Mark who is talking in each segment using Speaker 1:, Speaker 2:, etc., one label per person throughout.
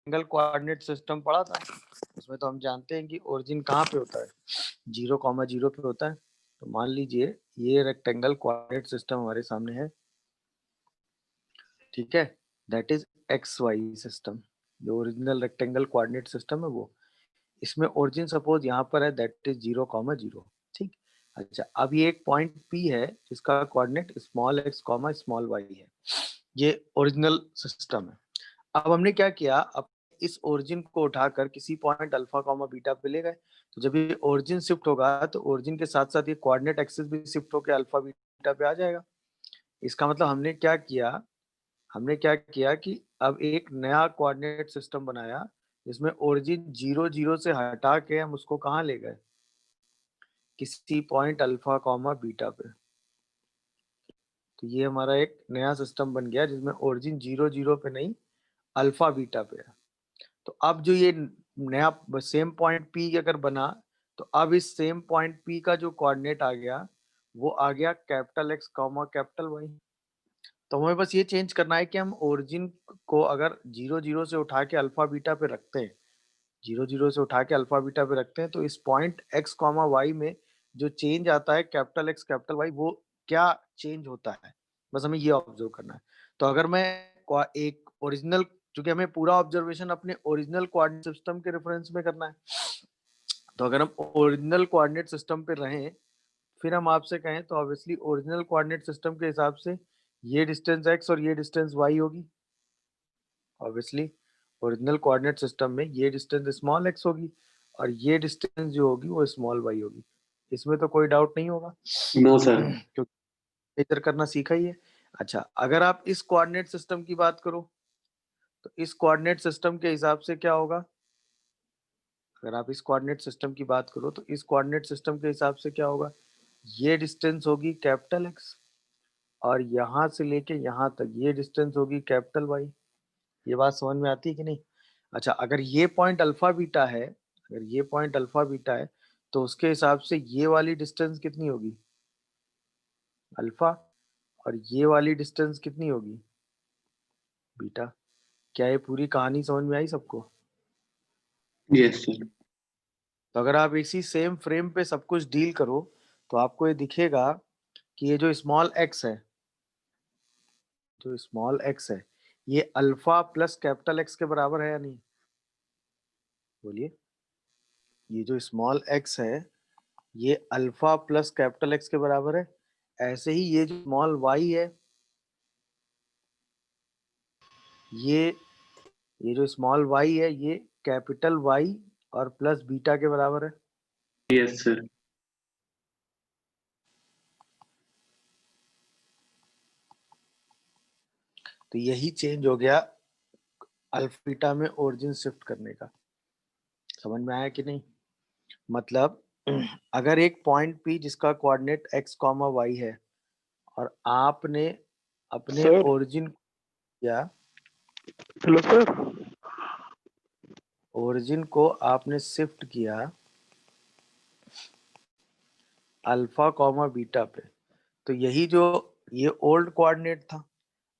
Speaker 1: Rectangle coordinate system पढ़ा था, उसमें तो हम जानते हैं कि ओरिजिन कहाँ पे होता है, 0,0 पे होता है। तो मान लीजिए ये रेक्टेंगल कोऑर्डिनेट सिस्टम हमारे सामने है, ठीक है, that is X Y system. जो ओरिजिनल रेक्टेंगल कोऑर्डिनेट सिस्टम है वो, इसमें ओरिजिन सपोज यहाँ पर है, दैट इज 0,0, ठीक। अच्छा, अब ये एक पॉइंट P है जिसका coordinate small x small y है। ये ओरिजिनल सिस्टम है। अब हमने क्या किया, अब इस ओरिजिन को उठाकर किसी पॉइंट अल्फा कॉमा बीटा पे ले गए। तो जब ये ओरिजिन शिफ्ट होगा तो ओरिजिन के साथ साथ ये कोऑर्डिनेट एक्सिस भी शिफ्ट होकर अल्फा बीटा पे आ जाएगा। इसका मतलब हमने क्या किया कि अब एक नया कोऑर्डिनेट सिस्टम बनाया जिसमें ओरिजिन 0,0 से हटा के हम उसको कहाँ ले गए, किसी पॉइंट अल्फा कॉमा बीटा पे। तो ये हमारा एक नया सिस्टम बन गया जिसमें ओरिजिन 0,0 पे नहीं, अल्फा बीटा पे है। तो अब जो ये नया सेम पॉइंट P अगर बना, तो अब इस सेम पॉइंट P का जो कोऑर्डिनेट आ गया वो आ गया कैपिटल X कैपिटल Y। तो हमें बस ये चेंज करना है कि हम ओरिजिन को अगर 0,0 से उठा के अल्फा बीटा पे रखते हैं, 0,0 से उठा के अल्फा बीटा पे रखते हैं, तो इस पॉइंट x, y में जो चेंज आता है कैपिटल X कैपिटल Y, वो क्या चेंज होता है, बस हमें ये ऑब्जर्व करना है। तो अगर मैं एक ओरिजिनल, क्योंकि हमें पूरा ऑब्जर्वेशन अपने ओरिजिनल कोऑर्डिनेट सिस्टम के रेफरेंस में करना है, तो अगर हम ओरिजिनल कोऑर्डिनेट सिस्टम पे रहें, फिर हम आपसे कहें तो ऑब्वियसली ओरिजिनल कोऑर्डिनेट सिस्टम के हिसाब से ये डिस्टेंस x और ये डिस्टेंस y होगी। ऑब्वियसली ओरिजिनल कोऑर्डिनेट सिस्टम में ये डिस्टेंस स्मॉल x होगी और ये डिस्टेंस जो होगी वो स्मॉल y होगी। इसमें तो कोई डाउट नहीं होगा।
Speaker 2: No sir.
Speaker 1: क्योंकि मेजर करना सीखा ही है। अच्छा, अगर आप इस कोऑर्डिनेट सिस्टम की बात करो तो इस कोऑर्डिनेट सिस्टम के हिसाब से क्या होगा, अगर आप इस कोऑर्डिनेट सिस्टम की बात करो तो इस कोऑर्डिनेट सिस्टम के हिसाब से क्या होगा, ये डिस्टेंस होगी कैपिटल X और यहाँ से लेके यहाँ तक ये डिस्टेंस होगी कैपिटल Y। ये बात समझ में आती है कि नहीं? अच्छा, अगर ये पॉइंट अल्फा बीटा है, अगर ये पॉइंट अल्फा बीटा है, तो उसके हिसाब से ये वाली डिस्टेंस कितनी होगी, अल्फा, और ये वाली डिस्टेंस कितनी होगी, बीटा। क्या ये पूरी कहानी समझ में आई सबको?
Speaker 2: Yes sir.
Speaker 1: तो अगर आप इसी सेम फ्रेम पे सब कुछ डील करो तो आपको ये दिखेगा कि ये जो स्मॉल x है, जो स्मॉल x है, ये अल्फा प्लस कैपिटल X के बराबर है या नहीं? बोलिए। ये जो स्मॉल x है ये अल्फा प्लस कैपिटल X के बराबर है। ऐसे ही ये जो स्मॉल y है, ये जो स्मॉल y है ये कैपिटल Y और प्लस बीटा के बराबर है।
Speaker 2: Yes sir.
Speaker 1: तो यही चेंज हो गया अल्फा बीटा में ओरिजिन शिफ्ट करने का। समझ में आया कि नहीं? मतलब अगर एक पॉइंट P जिसका कोऑर्डिनेट x, y है और आपने अपने
Speaker 3: सर
Speaker 1: ओरिजिन या
Speaker 3: हेलो सर।
Speaker 1: ओरिजिन को आपने शिफ्ट किया अल्फा बीटा पे, तो यही जो ये ओल्ड कोऑर्डिनेट था,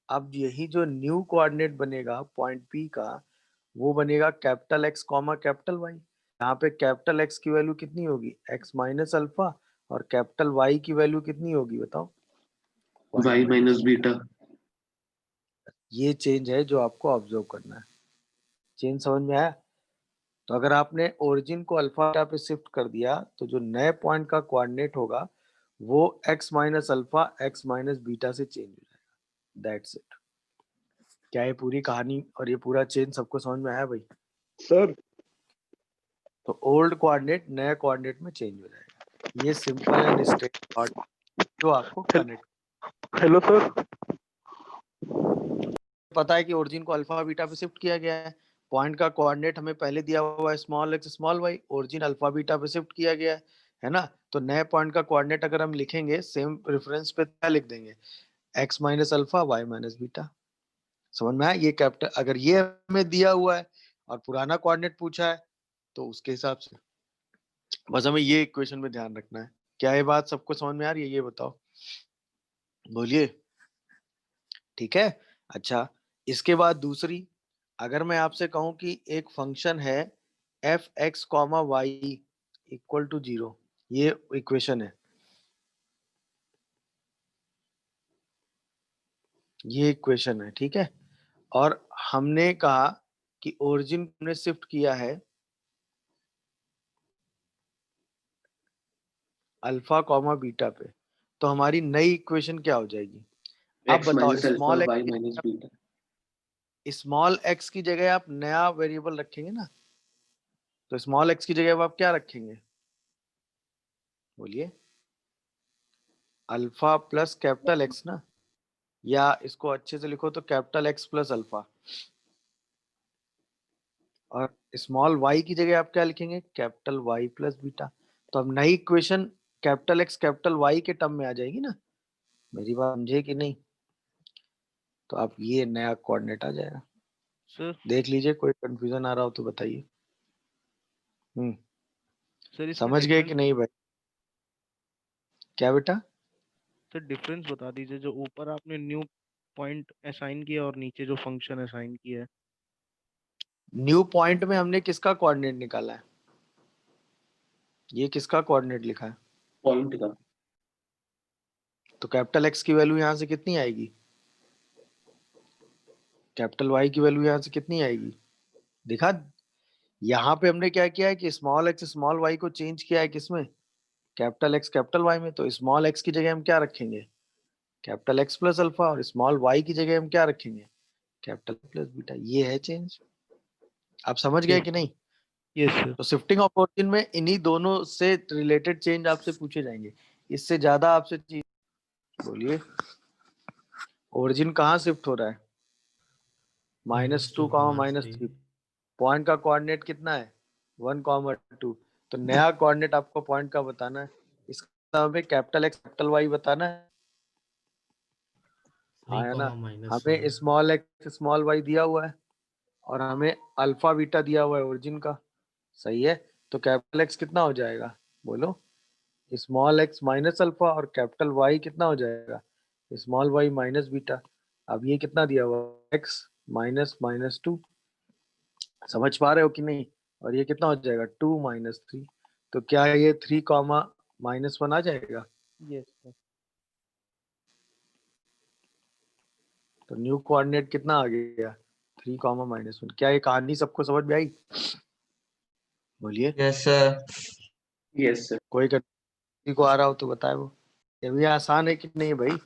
Speaker 1: अब यही जो न्यू कोऑर्डिनेट बनेगा पॉइंट P का, वो बनेगा कैपिटल X कैपिटल Y। यहाँ पे कैपिटल X की वैल्यू कितनी होगी, x माइनस अल्फा, और कैपिटल Y की वैल्यू कितनी होगी बताओ, y
Speaker 2: वाई माइनस बीटा।
Speaker 1: ये चेंज है जो आपको ऑब्जर्व करना है। चेंज समझ में आया? तो अगर आपने ओरिजिन को अल्फा बीटा पे शिफ्ट कर दिया तो जो नए पॉइंट का कोऑर्डिनेट होगा वो x minus alpha x minus beta से चेंज हो जाएगा। That's it. क्या ये पूरी कहानी और ये पूरा चेंज सबको समझ में आया भाई?
Speaker 3: सर
Speaker 1: तो ओल्ड कोऑर्डिनेट नए कोऑर्डिनेट में चेंज हो जाएगा। ये सिंपल एंड स्ट्रेट फॉरवर्ड जो आपको कनेक्ट।
Speaker 3: Hello sir.
Speaker 1: पता है कि ओरिजिन को अल्फा बीटा पे शिफ्ट किया गया है, पॉइंट का कोऑर्डिनेट हमें पहले दिया हुआ है small x small y, origin alpha beta पे शिफ्ट किया गया है ना? तो नए पॉइंट का कोऑर्डिनेट अगर हम लिखेंगे सेम रेफरेंस पे क्या लिख देंगे, x minus alpha y minus beta. समझ में आया? ये कैपिटल अगर ये हमें दिया हुआ है और पुराना कोऑर्डिनेट पूछा है तो उसके हिसाब से बस हमें ये इक्वेशन में ध्यान रखना है। क्या ये बात सबको समझ में आ रही है? ये बताओ, बोलिए। ठीक है। अच्छा, इसके बाद दूसरी, अगर मैं आपसे कहूं कि एक फंक्शन है F X comma Y equal to 0, ये इक्वेशन है, ये इक्वेशन है, ठीक है। और हमने कहा कि ओरिजिन हमने शिफ्ट किया है अल्फा कॉमा बीटा पे, तो हमारी नई इक्वेशन क्या हो जाएगी? अब
Speaker 2: एक्स
Speaker 1: बताओ,
Speaker 2: माइनस अल्फा और Y minus beta.
Speaker 1: Small X की जगह आप नया वेरिएबल रखेंगे ना, तो स्मॉल एक्स की जगह अब आप क्या रखेंगे? बोलिए। अल्फा प्लस कैपिटल एक्स ना, या इसको अच्छे से लिखो तो कैपिटल एक्स प्लस अल्फा। और स्मॉल वाई की जगह आप क्या लिखेंगे? Capital Y plus beta. तो अब नई equation capital X capital Y के टर्म में आ जाएगी ना। मेरी बात समझे कि नहीं? तो अब ये नया कोऑर्डिनेट आ जाएगा।
Speaker 4: सर
Speaker 1: देख लीजिए, कोई कंफ्यूजन आ रहा हो तो बताइए।
Speaker 4: सर इसमें
Speaker 1: समझ गए कि नहीं भाई? क्या बेटा?
Speaker 4: सर डिफरेंस बता दीजिए, जो ऊपर आपने न्यू पॉइंट असाइन किया और नीचे जो फंक्शन असाइन किया है।
Speaker 1: न्यू पॉइंट में हमने किसका कोऑर्डिनेट निकाला है? ये किसका कोऑर्डिनेट लिखा है?
Speaker 2: पॉइंट का।
Speaker 1: तो कैपिटल एक्स की वैल्यू यहाँ से कितनी आएगी? कैपिटल वाई की वैल्यू यहाँ से कितनी आएगी? दिखा। यहाँ पे हमने क्या किया है कि स्मॉल एक्स स्मॉल वाई को चेंज किया है किसमें? कैपिटल एक्स कैपिटल वाई में। तो स्मॉल एक्स की जगह हम क्या रखेंगे? Capital X plus alpha. और स्मॉल वाई की जगह हम क्या रखेंगे? Capital plus beta. ये है चेंज। आप समझ गए कि नहीं?
Speaker 4: Yes sir.
Speaker 1: तो शिफ्टिंग ऑफ ओरिजिन में इन्हीं दोनों से रिलेटेड चेंज आपसे पूछे जाएंगे। इससे ज्यादा आपसे चीज। बोलिए, ओरिजिन कहाँ शिफ्ट हो रहा है? -2 -3। पॉइंट का कोऑर्डिनेट कितना है? 1, 2। तो नया कोऑर्डिनेट आपको पॉइंट का बताना है। इसका हमें कैपिटल एक्स कैपिटल वाई बताना है। हाँ है ना। हमें स्मॉल एक्स स्मॉल वाई दिया हुआ है और हमें अल्फा बीटा दिया हुआ है ओरिजिन का। सही है। तो कैपिटल एक्स कितना हो जाएगा? बोलो। Small X minus alpha. और कैपिटल वाई कितना हो जाएगा? Small Y minus beta. अब ये कितना दिया हुआ? एक्स -2। समझ पा रहे हो कि नहीं? और ये कितना हो जाएगा? 2 - 3। तो क्या ये 3, -1 आ जाएगा?
Speaker 4: Yes sir.
Speaker 1: तो न्यू कोऑर्डिनेट कितना आ गया? 3, -1। क्या ये कहानी सबको समझ में आई? बोलिए।
Speaker 5: Yes sir.
Speaker 2: Yes sir.
Speaker 1: कोई किसी को आ रहा हो तो बताए वो। ये भी आसान है कि नहीं भाई?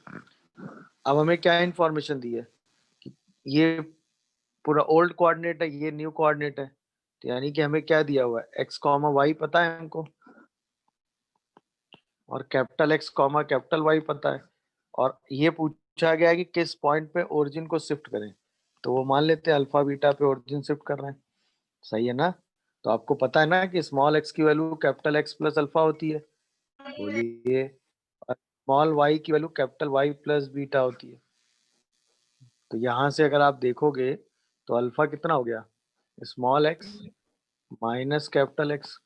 Speaker 1: अब हमें क्या इन्फॉर्मेशन दी है कि ये पूरा ओल्ड कोऑर्डिनेट है, ये न्यू कोऑर्डिनेट है। तो यानी कि हमें क्या दिया हुआ है? एक्स कॉमा वाई पता है हमको, और capital X comma capital Y पता है। और ये पूछा गया है कि किस पॉइंट पे ओरिजिन को शिफ्ट करें। तो वो मान लेते हैं अल्फा बीटा पे ओरिजिन शिफ्ट कर रहे हैं। सही है ना? तो आपको पता है ना कि स्मॉल एक्स की value capital X plus alpha होती है। बोलिए। और स्मॉल वाई की value capital Y plus beta होती है। तो यहाँ से अगर आप देखोगे तो अल्फा कितना हो गया? Small X minus capital x.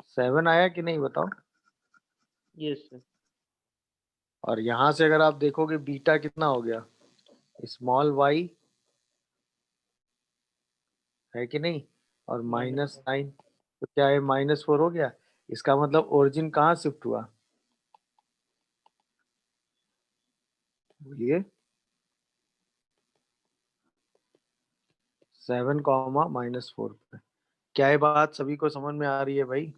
Speaker 1: 7 आया कि नहीं बताओ?
Speaker 4: Yes sir.
Speaker 1: और यहाँ से अगर आप देखोगे बीटा कितना हो गया? स्मॉल वाई, है कि नहीं? और -9। तो क्या है? -4 हो गया। इसका मतलब ओरिजिन कहाँ शिफ्ट हुआ? बोलिए। 7, -4 पे। क्या ये बात सभी को समझ में आ रही है भाई?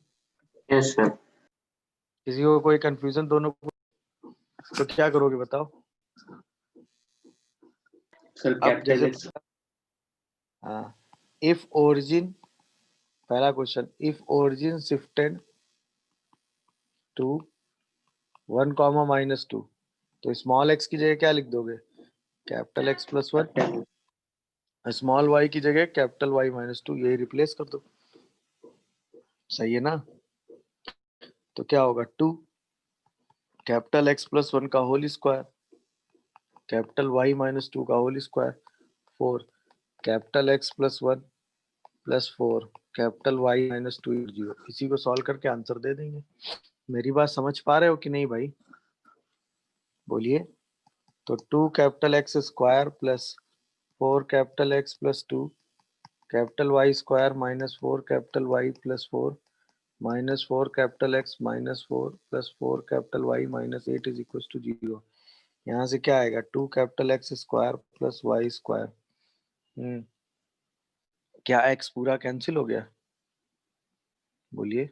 Speaker 2: Yes sir.
Speaker 1: किसी को कोई कंफ्यूजन दोनों को? तो क्या करोगे बताओ?
Speaker 2: सर
Speaker 1: अब
Speaker 2: कैपिटल
Speaker 1: जैसे
Speaker 2: एक्स।
Speaker 1: हाँ, इफ ओरिजिन, पहला question, if origin shifted to 1, -2, तो स्मॉल एक्स की जगह क्या लिख दोगे? Capital X plus 1। Small Y की जगह कैपिटल वाई -2, यही रिप्लेस कर दो। सही है ना? तो क्या होगा? 2 कैपिटल एक्स प्लस 1 का होल स्क्वायर, कैपिटल वाई -2 का whole square, 4 capital X plus 1 plus 4 capital Y -2 0। इसी को सॉल्व करके आंसर दे देंगे। मेरी बात समझ पा रहे हो कि नहीं भाई? बोलिए। तो 2 capital X square plus 4 capital X plus 2 capital Y square minus 4 capital Y plus 4 minus 4 capital X minus 4 plus 4 capital Y minus 8 is equal to 0। यहाँ से क्या आएगा 2 capital X square plus Y square. क्या X पूरा cancel हो गया? बोलिए।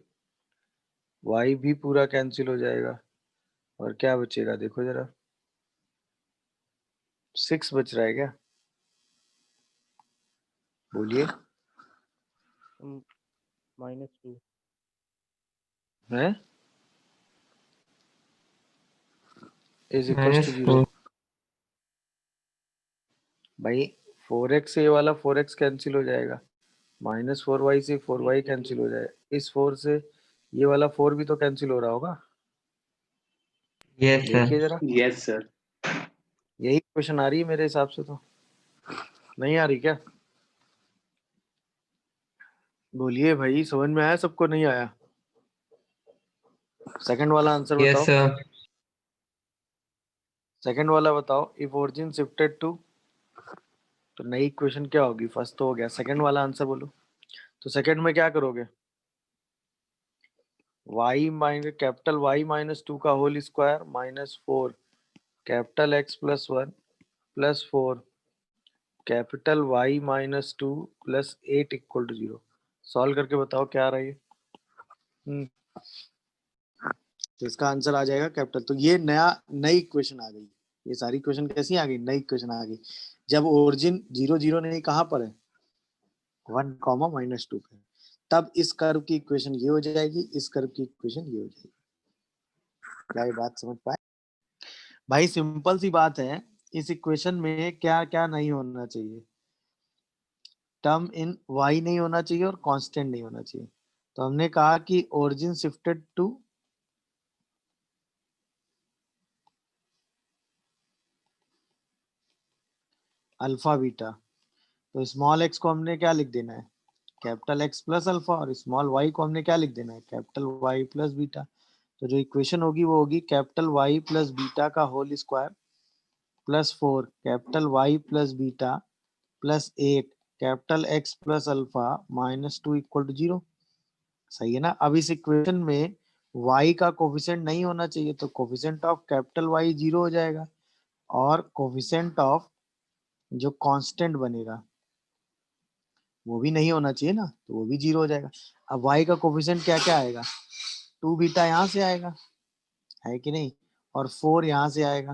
Speaker 1: Y भी पूरा कैंसिल हो जाएगा और क्या बचेगा देखो जरा, 6 बच रहा है क्या? बोलिए।
Speaker 4: -2
Speaker 1: है इज इक्वल टू 0। भाई 4x से ये वाला 4x कैंसिल हो जाएगा, -4y से 4y कैंसिल हो जाएगा, इस 4 से ये वाला 4 भी तो कैंसिल हो रहा होगा।
Speaker 5: Yes sir.
Speaker 1: देखिए जरा,
Speaker 2: Yes, sir.
Speaker 1: यही क्वेश्चन आ रही है मेरे हिसाब से। तो नहीं आ रही क्या? बोलिए भाई, समझ में आया सबको? नहीं आया? सेकंड वाला आंसर
Speaker 5: यस
Speaker 1: बताओ।
Speaker 5: सर।
Speaker 1: सेकंड वाला बताओ, इफ ओरिजिन शिफ्टेड टू, तो नई इक्वेशन क्या होगी? फर्स्ट तो हो गया, सेकंड वाला आंसर बोलो। तो सेकंड में क्या करोगे? y minus capital y minus 2 का whole square minus 4 capital x plus 1 plus 4 capital y minus 2 plus 8 equal to 0। Solve करके बताओ क्या आ रहा है। तो इसका आंसर आ जाएगा कैपिटल। तो ये नई इक्वेशन आ गई। ये सारी इक्वेशन कैसी आ गई? नई इक्वेशन आ गई। जब ओरिजिन 0 0 नहीं कहाँ पर है? 1 कॉमा माइनस 2 पे। तब इस कर्व की इक्वेशन ये हो जाएगी, इस कर्व की इक्वेशन ये हो जाएगी। क्या ये बात समझ पाए भाई? सिंपल सी बात है। इस इक्वेशन में क्या क्या नहीं होना चाहिए? टर्म इन y नहीं होना चाहिए और कांस्टेंट नहीं होना चाहिए। तो हमने कहा कि origin shifted to alpha beta. तो स्मॉल x को हमने क्या लिख देना है? Capital x plus alpha. और स्मॉल y को हमने क्या लिख देना है? Capital y plus beta. तो जो इक्वेशन होगी वो होगी कैपिटल y प्लस बीटा का whole square plus 4 capital y plus beta plus 8 capital x plus alpha minus 2 equal to 0। सही है ना? अब इस इक्वेशन में y का कोफिशिएंट नहीं होना चाहिए, तो कोफिशिएंट ऑफ कैपिटल y 0 हो जाएगा और कोफिशिएंट ऑफ जो कांस्टेंट बनेगा वो भी नहीं होना चाहिए ना, तो वो भी 0 हो जाएगा। अब y का कोफिशिएंट क्या क्या आएगा? 2 बीटा यहाँ से आएगा, है कि नहीं? और 4 यहाँ से आएगा,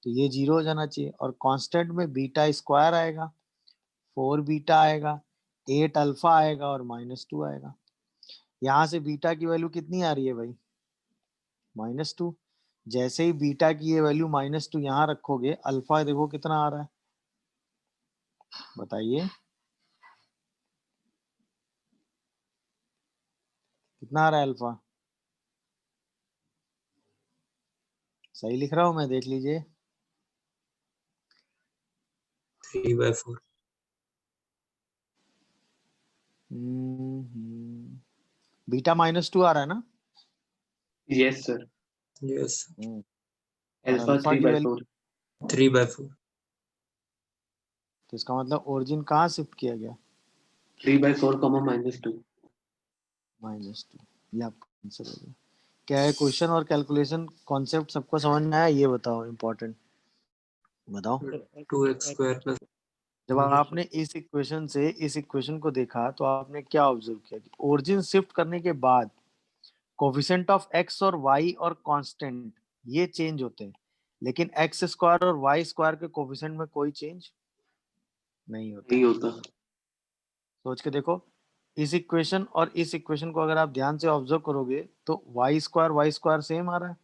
Speaker 1: तो ये 0 हो जाना चाहिए। और कांस्टेंट में बीटा स्क्वायर आएगा, 4 बीटा आएगा, 8 अल्फा आएगा और -2 आएगा। यहाँ से बीटा की वैल्यू कितनी आ रही है भाई? -2। जैसे ही बीटा की ये वैल्यू -2 यहाँ रखोगे, अल्फा देखो कितना आ रहा है, बताइए कितना आ रहा है अल्फा? सही लिख रहा हूँ मैं? देख लीजिए।
Speaker 5: 3/4।
Speaker 1: बीटा -2 आ रहा है ना?
Speaker 2: Yes, sir.
Speaker 5: यस।
Speaker 1: और
Speaker 2: Alpha
Speaker 1: अल्फा
Speaker 2: 3
Speaker 1: की
Speaker 2: by
Speaker 1: वैल्यू,
Speaker 2: 4.
Speaker 5: 3/4।
Speaker 1: तो इसका मतलब ओरिजिन कहाँ शिफ्ट किया गया?
Speaker 2: 3 by 4 comma -2.
Speaker 1: -2। ये आपका आंसर हो गया। क्या है क्वेश्चन और कैलकुलेशन कॉन्सेप्ट सबको समझ में आया? ये बताओ, इम्पोर्टेंट बताओ।
Speaker 4: सर
Speaker 5: 2x² प्लस
Speaker 1: जब आपने इस इक्वेशन से इस इक्वेशन को देखा तो आपने क्या ऑब्जर्व किया कि ओरिजिन शिफ्ट करने के बाद कोफिशिएंट ऑफ एक्स और वाई और कांस्टेंट ये चेंज होते हैं, लेकिन एक्स स्क्वायर और वाई स्क्वायर के कोफिशिएंट में कोई चेंज नहीं होता।
Speaker 2: नहीं होता।
Speaker 1: सोच के देखो, इस इक्वेशन और इस इक्वेशन को अगर आप ध्यान से ऑब्जर्व करोगे तो वाई स्क्वायर सेम आ रहा है,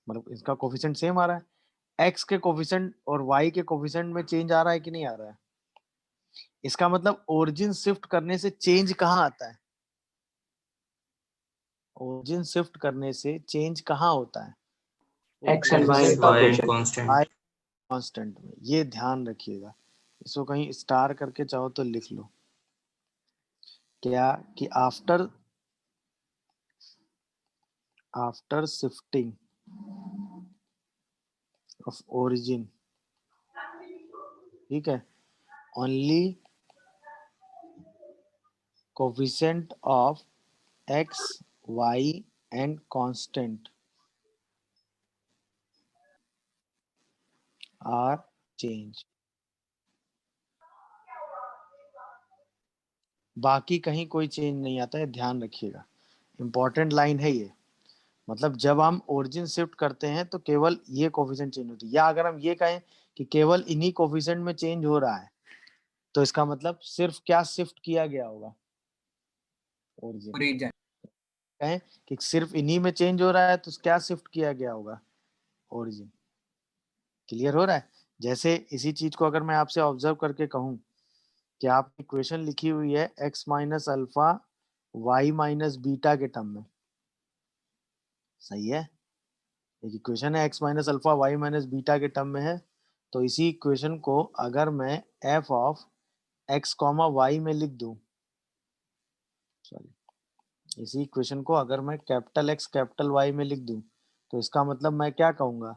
Speaker 1: मतलब इसका कोफिशिएंट सेम आ रहा है। एक्स के कोफिशिएंट और वाई के कोफिशिएंट में चेंज आ रहा है कि नहीं आ रहा है? इसका मतलब ओरिजिन शिफ्ट करने से चेंज कहाँ आता है? ओरिजिन शिफ्ट करने से चेंज कहाँ होता है?
Speaker 2: X and Y
Speaker 5: x,
Speaker 2: का
Speaker 5: y and
Speaker 2: question.
Speaker 5: Constant.
Speaker 1: Y constant में। ये ध्यान रखिएगा, इसको कहीं स्टार करके चाहो तो लिख लो। क्या कि आफ्टर शिफ्टिंग ऑफ ओरिजिन, ठीक है, only coefficient of x, y and constant are changed. बाकी कहीं कोई चेंज नहीं आता है, ध्यान रखिएगा, इंपॉर्टेंट लाइन है ये। मतलब जब हम ओरिजिन शिफ्ट करते हैं तो केवल ये कोफिशिएंट चेंज होती है, या अगर हम ये कहें कि केवल इन्हीं कोफिशिएंट में चेंज हो रहा है तो इसका मतलब सिर्फ क्या शिफ्ट किया गया होगा, ओरिजिन। कहें कि सिर्फ इन्हीं में चेंज हो रहा है तो क्या शिफ्ट किया गया होगा, ओरिजिन। क्लियर हो रहा है? जैसे इसी चीज को अगर मैं आपसे ऑब्जर्व करके कहूं कि आप इक्वेशन लिखी हुई है x minus alpha Y minus beta के टर्म में, सही है, एक इक्वेशन है x minus alpha Y minus beta के टर्म में है। तो इसी इक्वेशन को अगर मैं f of x comma Y में लिख दूं, सॉरी, इसी इक्वेशन को अगर मैं कैपिटल x कैपिटल y में लिख दूं तो इसका मतलब मैं क्या कहूंगा,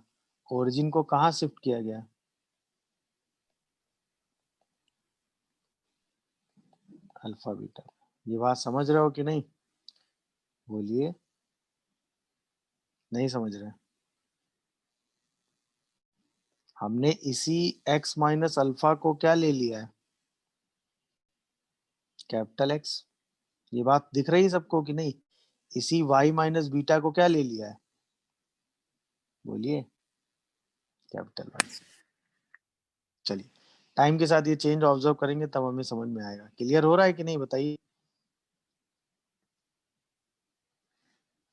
Speaker 1: ओरिजिन को कहाँ शिफ्ट किया गया, अल्फा बीटा। ये बात समझ रहे हो कि नहीं, बोलिए, नहीं समझ रहे? हमने इसी x माइनस अल्फा को क्या ले लिया है, कैपिटल X। ये बात दिख रही है सबको कि नहीं? इसी y माइनस बीटा को क्या ले लिया है, बोलिए, कैपिटल Y। चलिए, टाइम के साथ ये चेंज ऑब्जर्व करेंगे तब हमें समझ में आएगा। क्लियर हो रहा है कि नहीं, बताइए।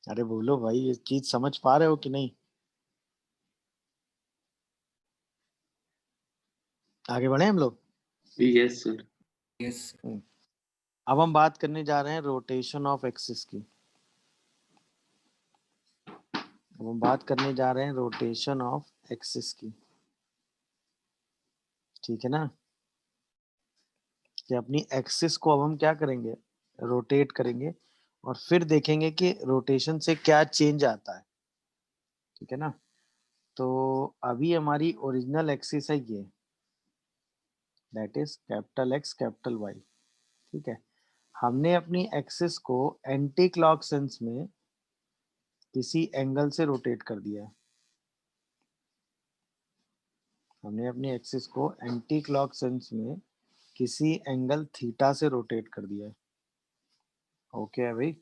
Speaker 1: अरे बोलो भाई, ये चीज समझ पा रहे हो कि नहीं? आगे बढ़े हम लोग।
Speaker 2: Yes, sir.
Speaker 1: अब हम बात करने जा रहे हैं रोटेशन ऑफ एक्सिस की। अब हम बात करने जा रहे हैं रोटेशन ऑफ एक्सिस की, ठीक है ना। कि अपनी एक्सिस को अब हम क्या करेंगे, रोटेट करेंगे और फिर देखेंगे कि रोटेशन से क्या चेंज आता है, ठीक है ना। तो अभी हमारी ओरिजिनल एक्सिस है ये, that is capital X capital Y, ठीक है। हमने अपनी एक्सिस को एंटी क्लॉक सेंस में किसी एंगल से रोटेट कर दिया है। हमने अपनी एक्सिस को एंटी क्लॉक सेंस में किसी एंगल थीटा से रोटेट कर दिया है। ओके है भाई।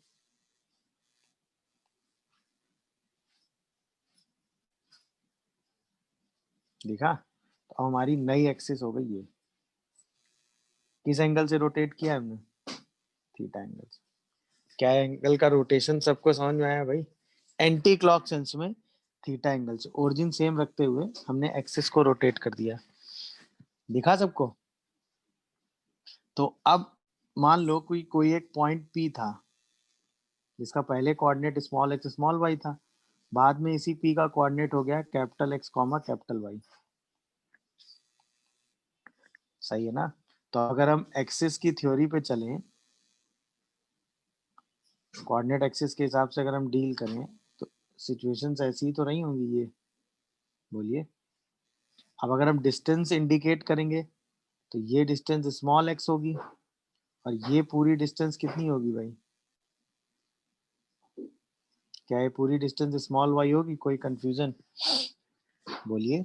Speaker 1: देखा, तो हमारी नई एक्सिस हो गई ये। किस एंगल से रोटेट किया हमने, थीटा एंगल से। क्या एंगल का रोटेशन सबको समझ में आया भाई, एंटी क्लॉक सेंस में थीटा एंगल से ओरिजिन सेम रखते हुए हमने एक्सिस को रोटेट कर दिया। दिखा सबको? तो अब मान लो कोई एक पॉइंट P था जिसका पहले coordinate small X small Y था, बाद में इसी P का कोऑर्डिनेट हो गया capital X comma capital Y, सही है ना। तो अगर हम एक्सिस की थ्योरी पे चलें, कोऑर्डिनेट एक्सिस के हिसाब से अगर हम डील करें तो सिचुएशंस ऐसी तो नहीं होंगी ये, बोलिए। अब अगर हम डिस्टेंस इंडिकेट करेंगे तो ये डिस्टेंस स्मॉल एक्स होगी और ये पूरी डिस्टेंस कितनी होगी भाई, क्या ये पूरी डिस्टेंस स्मॉल वाई होगी? कोई कंफ्यूजन, बोलिए,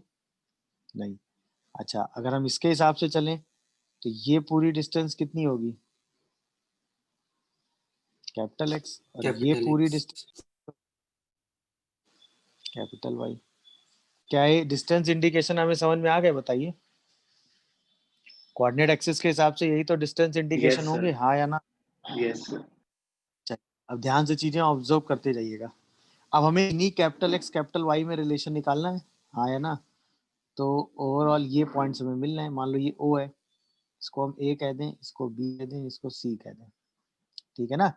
Speaker 1: नहीं। अच्छा, अगर हम इसके हिसाब से चलें तो ये पूरी डिस्टेंस कितनी होगी, कैपिटल एक्स, और ये
Speaker 5: कैपिटल
Speaker 1: पूरी
Speaker 5: एक्स।
Speaker 1: Distance capital Y. क्या ये डिस्टेंस इंडिकेशन हमें समझ में आ गए, बताइए। कोऑर्डिनेट एक्सिस के हिसाब से यही तो डिस्टेंस इंडिकेशन
Speaker 2: Yes,
Speaker 1: होंगे,
Speaker 2: sir.
Speaker 1: हाँ या ना?
Speaker 2: Yes, sir.
Speaker 1: चलिए, अब ध्यान से चीजें ऑब्जर्व करते जाइएगा। अब हमें इन्हीं कैपिटल एक्स कैपिटल वाई में रिलेशन निकालना है, हाँ या ना। तो ओवरऑल ये पॉइंट्स हमें मिल रहे हैं। मान लो ये O है, इसको हम A कह दें, इसको B कह दें, इसको C कह दें, ठीक है ना।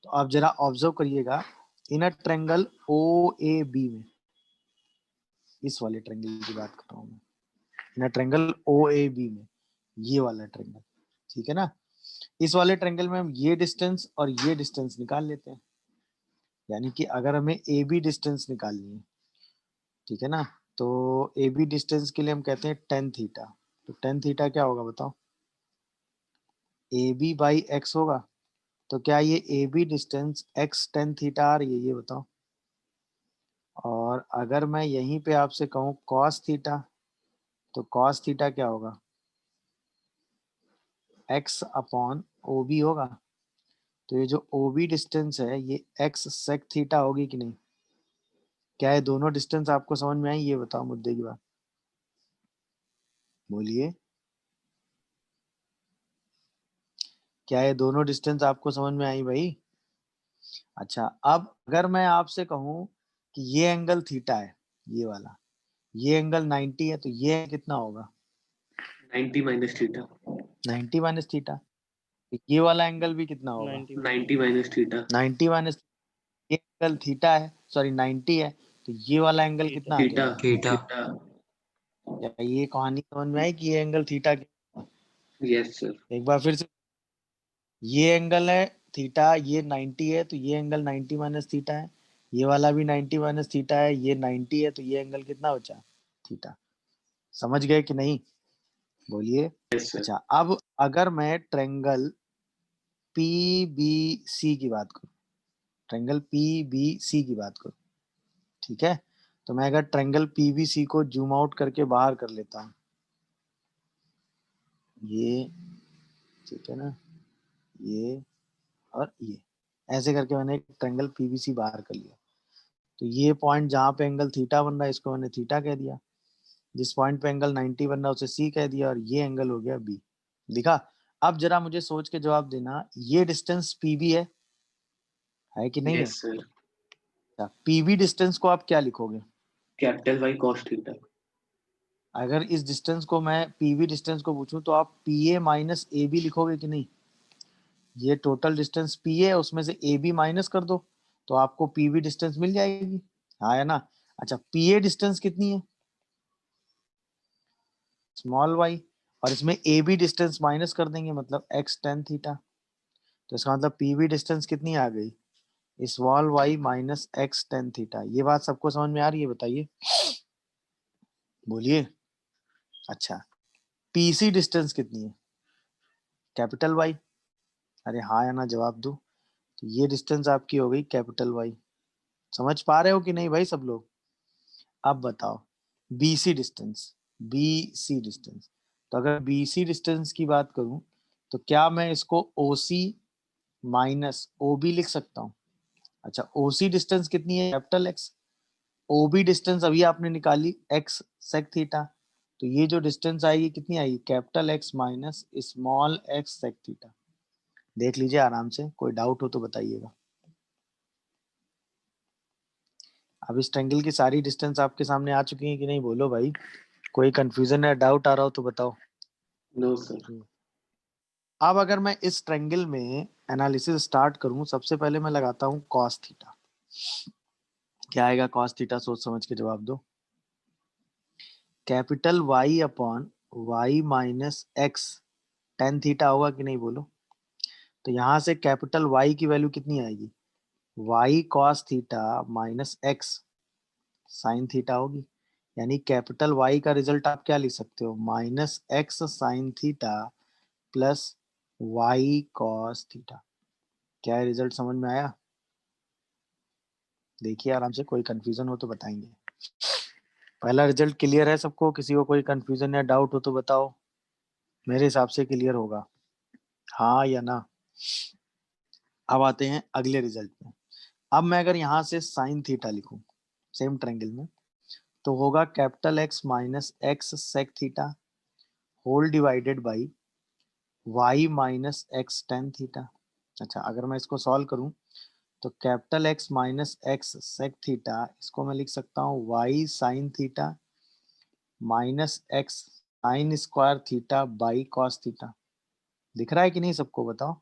Speaker 1: तो आप जरा ऑब्जर्व करिएगा, इन अ ट्रायंगल OAB में, इस वाले ट्रायंगल की बात कर रहा हूँ मैं, इन अ ट्रायंगल OAB में, ये वाला ट्रायंगल, ठीक है ना। इस वाले ट्रायंगल में हम ये डिस्टेंस और ये डिस्टेंस निकाल लेते हैं, यानी कि अगर हमें AB डिस्टेंस निकालनी है, ठीक है ना, तो AB डिस्टेंस के लिए हम कहते हैं टेन थीटा। तो टेन थीटा क्या होगा बताओ, AB बाई एक्स होगा, तो क्या ये A B distance x tan theta आ रही है, ये बताओ। और अगर मैं यहीं पे आपसे कहूँ cos थीटा, तो cos थीटा क्या होगा, x अपॉन ओ बी होगा। तो ये जो ओ बी डिस्टेंस है ये x sec थीटा होगी कि नहीं? क्या ये दोनों डिस्टेंस आपको समझ में आई, ये बताओ मुद्दे की बात, बोलिए। क्या ये दोनों डिस्टेंस आपको समझ में आई भाई? अच्छा, अब अगर मैं आपसे कहूं कि ये एंगल थीटा है, ये वाला, ये एंगल 90 है, तो ये कितना होगा?
Speaker 2: 90 माइनस थीटा।
Speaker 1: 90 minus theta. तो ये वाला एंगल भी कितना होगा?
Speaker 2: 90 माइनस थीटा।
Speaker 1: 90 माइनस, ये एंगल थीटा है, सॉरी 90 है, तो ये वाला एंगल कितना आ
Speaker 2: थीटा।
Speaker 1: जाएगा?
Speaker 5: थीटा।
Speaker 1: क्या ये कहानी समझ में आई कि ये एंगल थीटा
Speaker 2: यस सर।
Speaker 1: एक बार फिर से, ये एंगल है थीटा, ये 90 है, तो ये एंगल 90 माइनस थीटा है, ये वाला भी 90 माइनस थीटा है, ये 90 है, तो ये एंगल कितना बचा? थीटा। समझ गए कि नहीं, बोलिए।
Speaker 2: Yes sir.
Speaker 1: अच्छा, अब अगर मैं ट्रेंगल PBC की बात करूं, ट्रेंगल PBC की बात करूं, ठीक है, तो मैं अगर ट्रेंगल PBC को जूम आउट करके बाहर कर लेता हूं, ये, ठीक है ना, ये और ये, ऐसे करके मैंने एक ट्रेंगल PBC बाहर कर लिया। तो ये पॉइंट जहां पे एंगल थीटा बन रहा है इसको मैंने थीटा कह दिया, जिस पॉइंट पे एंगल 90 बन रहा है उसे सी कह दिया, और ये एंगल हो गया बी। दिखा? अब जरा मुझे सोच के जवाब देना, ये डिस्टेंस PB है कि नहीं है?
Speaker 2: Yes sir.
Speaker 1: PB डिस्टेंस को आप क्या लिखोगे?
Speaker 2: Capital Y cos theta.
Speaker 1: अगर इस डिस्टेंस को मैं PB डिस्टेंस को पूछूं तो आप PA माइनस AB लिखोगे कि नहीं? ये टोटल डिस्टेंस PA है, उसमें से AB माइनस कर दो तो आपको PB डिस्टेंस मिल जाएगी, हाँ है ना? अच्छा, PA डिस्टेंस कितनी है? स्मॉल y, और इसमें AB डिस्टेंस माइनस कर देंगे, मतलब x tan थीटा। तो इसका मतलब PB डिस्टेंस कितनी आ गई? Small y minus x tan theta. ये बात सबको समझ में आ रही है, बताइए, बोलिए। अच्छा, PC डिस्टेंस कितनी है? Capital Y। अरे हाँ या ना जवाब दो। तो ये डिस्टेंस आपकी हो गई कैपिटल Y। समझ पा रहे हो कि नहीं भाई सब लोग? अब बताओ BC डिस्टेंस, BC डिस्टेंस। तो अगर BC डिस्टेंस की बात करूं तो क्या मैं इसको OC माइनस OB लिख सकता हूं? अच्छा, OC डिस्टेंस कितनी है? Capital X। OB डिस्टेंस अभी आपने निकाली x sec थीटा, तो ये जो डिस्टेंस आएगी कितनी आएगी? Capital X minus small x sec theta. देख लीजिए आराम से, कोई डाउट हो तो बताइएगा। अब इस ट्रायंगल की सारी डिस्टेंस आपके सामने आ चुकी है कि नहीं, बोलो भाई। कोई कंफ्यूजन या डाउट आ रहा हो तो बताओ।
Speaker 2: No sir.
Speaker 1: अब अगर मैं इस ट्रायंगल में एनालिसिस स्टार्ट करूं, सबसे पहले मैं लगाता हूं cos थीटा। क्या आएगा cos थीटा? सोच समझ के जवाब दो। Capital Y upon Y minus x tan theta होगा कि नहीं, बोलो। तो यहाँ से कैपिटल Y की वैल्यू कितनी आएगी? Y cos theta minus X sine theta होगी। यानी कैपिटल Y का रिजल्ट आप क्या लिख सकते हो? Minus X sine theta plus Y cos theta. क्या रिजल्ट समझ में आया? देखिए आराम से, कोई कंफ्यूजन हो तो बताएंगे। पहला रिजल्ट क्लियर है सबको? किसी को कोई कंफ्यूजन या डाउट हो तो बताओ। मेरे हिसाब से क्लियर होगा, हाँ या ना? अब आते हैं अगले रिजल्ट में। अब मैं अगर यहाँ से साइन थीटा लिखूं सेम ट्रायंगल में, तो होगा capital X minus X sec theta whole divided by y minus X tan theta. अच्छा, अगर मैं इसको सॉल्व करूं तो capital X minus X sec theta, इसको मैं लिख सकता हूँ y sine theta minus X sine square theta by cos theta. दिख रहा है कि नहीं सबको, बताओ।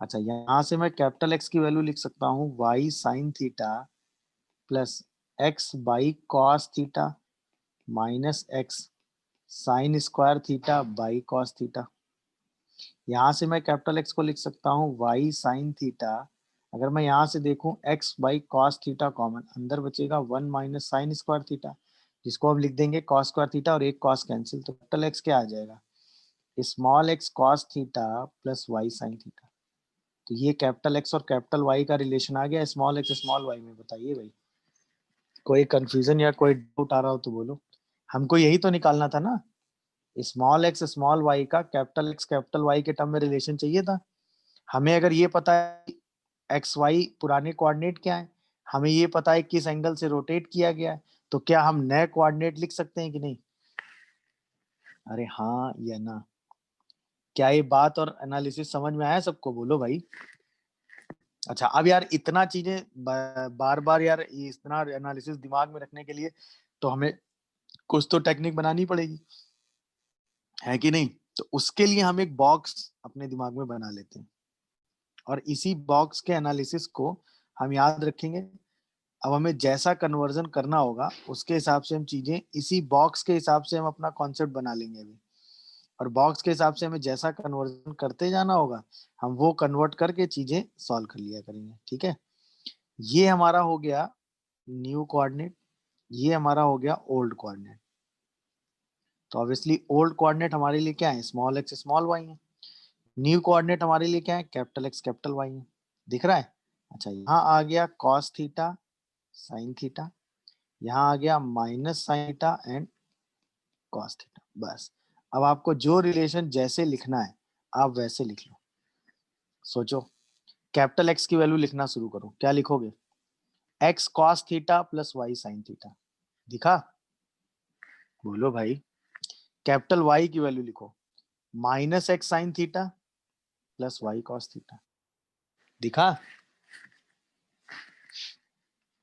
Speaker 1: अच्छा, यहाँ से मैं कैपिटल X की वैल्यू लिख सकता हूँ y sine theta plus x by cos theta minus X sine square theta by cos theta. यहाँ से मैं कैपिटल X को लिख सकता हूँ y साइन थीटा, अगर मैं यहाँ से देखूँ x by cos theta common, अंदर बचेगा 1 माइनस साइन स्क्वायर थीटा, जिसको हम लिख देंगे कॉस स्क्वायर थीटा, और एक कॉस कैंसिल, तो कैपिटल X क्या आ जाएगा? Small x cos theta plus y sine theta. तो ये कैपिटल एक्स और कैपिटल वाई का रिलेशन आ गया स्मॉल एक्स स्मॉल वाई में। बताइए भाई, कोई कंफ्यूजन या कोई डाउट आ रहा हो तो बोलो। हमको यही तो निकालना था ना, स्मॉल एक्स स्मॉल वाई का कैपिटल एक्स कैपिटल वाई के टर्म में रिलेशन चाहिए था। हमें अगर ये पता है एक्स वाई पुराने कोऑर्डिनेट क्या है, हमें ये पता है किस एंगल से रोटेट किया गया है, तो क्या हम नए कोऑर्डिनेट लिख सकते हैं कि नहीं? अरे हाँ या ना? क्या ये बात और एनालिसिस समझ में आया सबको? बोलो भाई। अच्छा, अब यार इतना चीजें बार बार यार इतना एनालिसिस दिमाग में रखने के लिए तो हमें कुछ तो टेक्निक बनानी पड़ेगी, है कि नहीं? तो उसके लिए हम एक बॉक्स अपने दिमाग में बना लेते हैं और इसी बॉक्स के एनालिसिस को हम याद रखेंगे। अब हमें जैसा कन्वर्जन करना होगा उसके हिसाब से हम चीजें इसी बॉक्स के हिसाब से हम अपना कॉन्सेप्ट बना लेंगे अभी, और बॉक्स के हिसाब से हमें जैसा कन्वर्जन करते जाना होगा हम वो कन्वर्ट करके चीजें सॉल्व कर लिया करेंगे। ठीक है, ये हमारा हो गया न्यू कोऑर्डिनेट, ये हमारा हो गया ओल्ड कोऑर्डिनेट। तो ऑब्वियसली ओल्ड कोऑर्डिनेट हमारे लिए क्या है? स्मॉल एक्स स्मॉल वाई है। न्यू कोऑर्डिनेट हमारे लिए क्या है? कैपिटल एक्स कैपिटल वाई है। दिख रहा है? अच्छा, यहाँ आ गया कॉस थीटा साइन थीटा, यहाँ आ गया minus sine theta and cos theta. बस, अब आपको जो रिलेशन जैसे लिखना है आप वैसे लिख लो। सोचो, कैपिटल एक्स की वैल्यू लिखना शुरू करो। क्या लिखोगे? X cos theta plus Y sine theta. दिखा? बोलो भाई। कैपिटल वाई की वैल्यू लिखो, minus X sine theta plus Y cos theta. दिखा?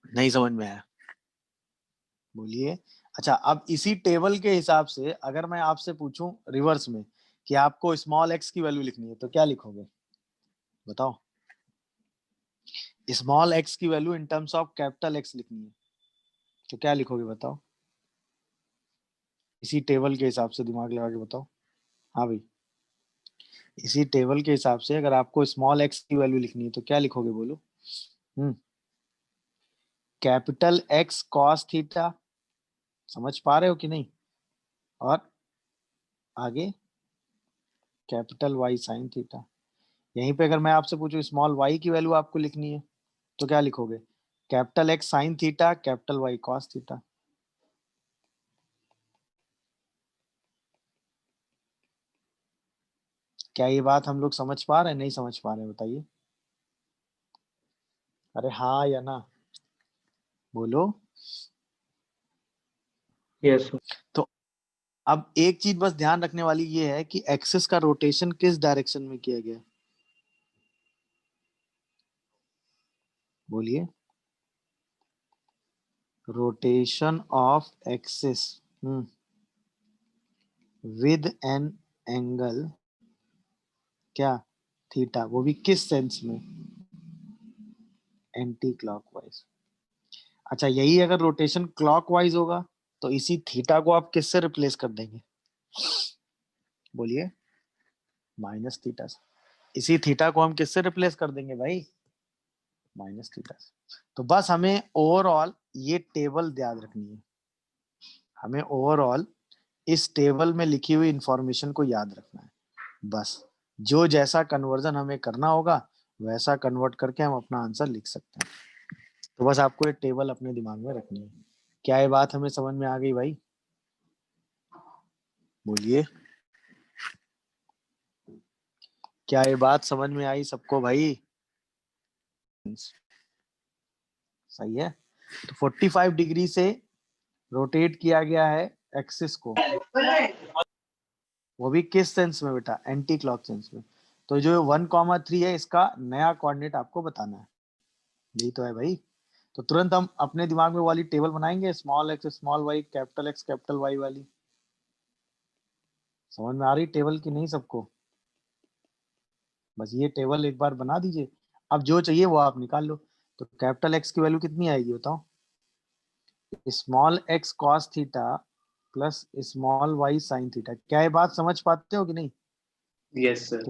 Speaker 1: नहीं समझ में आया? बोलिए। अच्छा, अब इसी टेबल के हिसाब से अगर मैं आपसे पूछूं रिवर्स में कि आपको स्मॉल एक्स की वैल्यू लिखनी है तो क्या लिखोगे? बताओ। स्मॉल एक्स की value in terms of capital x लिखनी है तो क्या लिखोगे? बताओ, इसी टेबल के हिसाब से दिमाग लगा के बताओ। हाँ भाई, इसी टेबल के हिसाब से अगर आपको स्मॉल एक्स की वैल्यू लिखनी है तो क्या लिखोगे? बोलो। कैपिटल एक्स कॉस थीटा, समझ पा रहे हो कि नहीं? और आगे कैपिटल वाई साइन थीटा। यहीं पे अगर मैं आपसे पूछूं स्मॉल वाई की वैल्यू आपको लिखनी है तो क्या लिखोगे? Capital X sine theta capital Y cos theta. क्या ये बात हम लोग समझ पा रहे हैं? नहीं समझ पा रहे हैं? बताइए। अरे हाँ या ना? बोलो।
Speaker 3: Yes, sir.
Speaker 1: तो अब एक चीज बस ध्यान रखने वाली ये है कि एक्सिस का रोटेशन किस डायरेक्शन में किया गया? बोलिए। Rotation of axis with an angle क्या? थीटा, वो भी किस सेंस में? Anti clockwise. अच्छा, यही अगर रोटेशन क्लॉकवाइज होगा तो इसी थीटा को आप किससे रिप्लेस कर देंगे? बोलिए। माइनस थीटा से। इसी थीटा को हम किससे रिप्लेस कर देंगे भाई? माइनस थीटा से। तो बस हमें ओवरऑल ये टेबल याद रखनी है। हमें ओवरऑल इस टेबल में लिखी हुई इंफॉर्मेशन को याद रखना है। बस जो जैसा कन्वर्जन हमें करना होगा वैसा कन्वर्ट करके हम अपना आंसर लिख सकते हैं। तो बस आपको ये टेबल अपने दिमाग में रखनी है। क्या ये बात हमें समझ में आ गई भाई? बोलिए। क्या ये बात समझ में आई सबको भाई? सही है। तो 45 डिग्री से रोटेट किया गया है एक्सिस को, वो भी किस सेंस में बेटा? एंटी क्लॉक सेंस में। तो जो 1,3 है इसका नया कोऑर्डिनेट आपको बताना है। यही तो है भाई। तो तुरंत हम अपने दिमाग में वाली टेबल बनाएंगे, small X small Y capital X capital Y वाली। समझ में आ रही टेबल की नहीं सबको? बस ये टेबल एक बार बना दीजिए, अब जो चाहिए वो आप निकाल लो। तो कैपिटल एक्स की वैल्यू कितनी आएगी बताओ? Small X cos theta plus small Y sine theta. क्या ये बात समझ पाते हो कि नहीं?
Speaker 2: Yes, sir.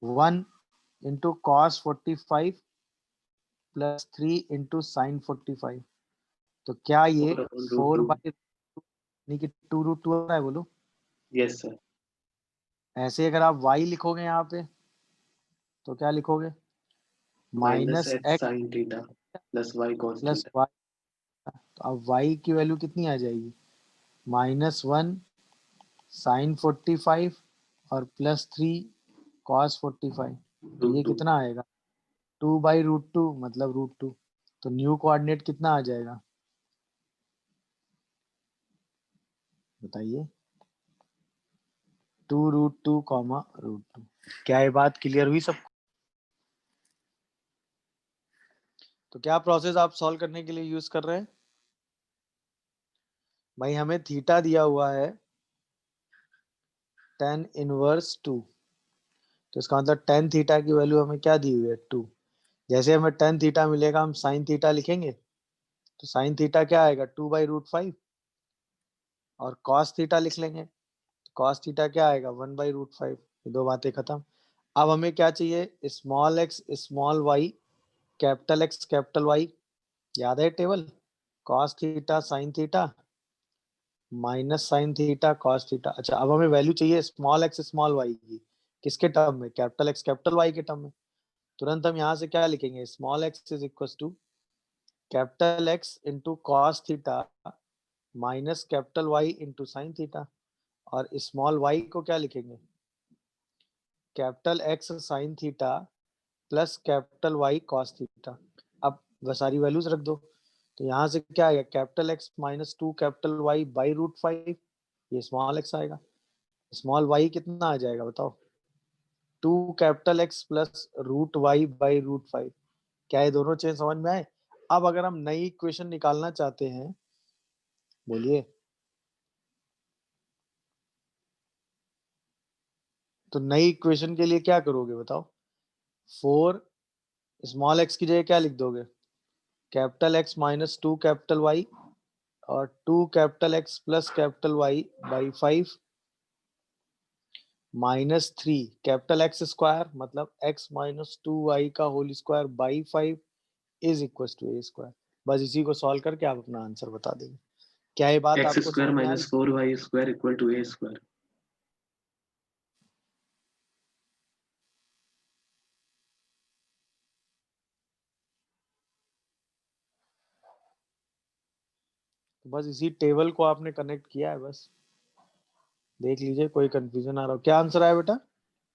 Speaker 1: 1 into cos 45 plus 3 into sine 45। तो क्या ये
Speaker 2: 4 upon
Speaker 1: 4
Speaker 2: √2.
Speaker 1: बाई यानी कि 2√2 आ रहा है? बोलो।
Speaker 2: Yes, sir.
Speaker 1: ऐसे अगर आप y लिखोगे यहाँ पे तो क्या लिखोगे?
Speaker 2: Minus
Speaker 1: minus
Speaker 2: X
Speaker 1: X
Speaker 2: sine theta plus Y cos
Speaker 1: plus
Speaker 2: theta.
Speaker 1: Y. तो अब वाई की वैल्यू कितनी आ जाएगी? -1 साइन 45 और +3 कॉस 45। तो ये
Speaker 2: रूट 2।
Speaker 1: कितना आएगा? 2/√2 मतलब √2। तो न्यू कोऑर्डिनेट कितना आ जाएगा बताइए? 2√2, √2। क्या ये बात क्लियर हुई सबको? तो क्या प्रोसेस आप सॉल्व करने के लिए यूज कर रहे हैं? भाई हमें थीटा दिया हुआ है tan इनवर्स 2। तो इसका मतलब tan थीटा की वैल्यू हमें क्या दी हुई है? 2। जैसे हमें tan थीटा मिलेगा हम sin थीटा लिखेंगे। तो sin थीटा क्या आएगा? 2/√5। और cos थीटा लिख लेंगे। cos थीटा क्या आएगा? 1/√5। ये दो बातें खत्म। अब हमें क्या चाहिए? Small X small Y capital X capital Y. याद है table? cos theta sin theta minus sine theta cos theta. अच्छा अब हमें वैल्यू चाहिए स्मॉल एक्स स्मॉल वाई की। किसके टर्म में? कैपिटल एक्स कैपिटल वाई के टर्म में। तुरंत हम यहाँ से क्या लिखेंगे? Small X is equal to capital X into cos theta minus capital Y into sine theta. और स्मॉल वाई को क्या लिखेंगे? Capital X sine theta plus capital Y cos theta. अब वह सारी वैल्यूज रख दो। तो यहाँ से क्या आएगा? Capital X -2 capital Y /√5। ये स्मॉल एक्स आएगा। स्मॉल वाई कितना आ जाएगा बताओ? 2 कैपिटल एक्स प्लस √y/√5। क्या ये दोनों चेंज समझ में आए? अब अगर हम नई इक्वेशन निकालना चाहते हैं, बोलिए, तो नई इक्वेशन के लिए क्या करोगे बताओ? 4 स्मॉल एक्स की जगह क्या लिख दोगे? कैपिटल एक्स -2 कैपिटल वाई और 2 capital X plus capital Y by 5 -3 capital X square मतलब x -2y का whole square by 5 is equal to a square. बस इसी को सॉल्व करके आप अपना आंसर बता देंगे। क्या ये बात
Speaker 2: एक्स
Speaker 1: आपको
Speaker 2: स्क्वायर
Speaker 1: समझ में आ रही?
Speaker 2: Minus 4y square equal to A square.
Speaker 1: तो बस इसी टेबल को आपने कनेक्ट किया है, बस देख लीजिए कोई कंफ्यूजन आ रहा हो। क्या आंसर आया बेटा?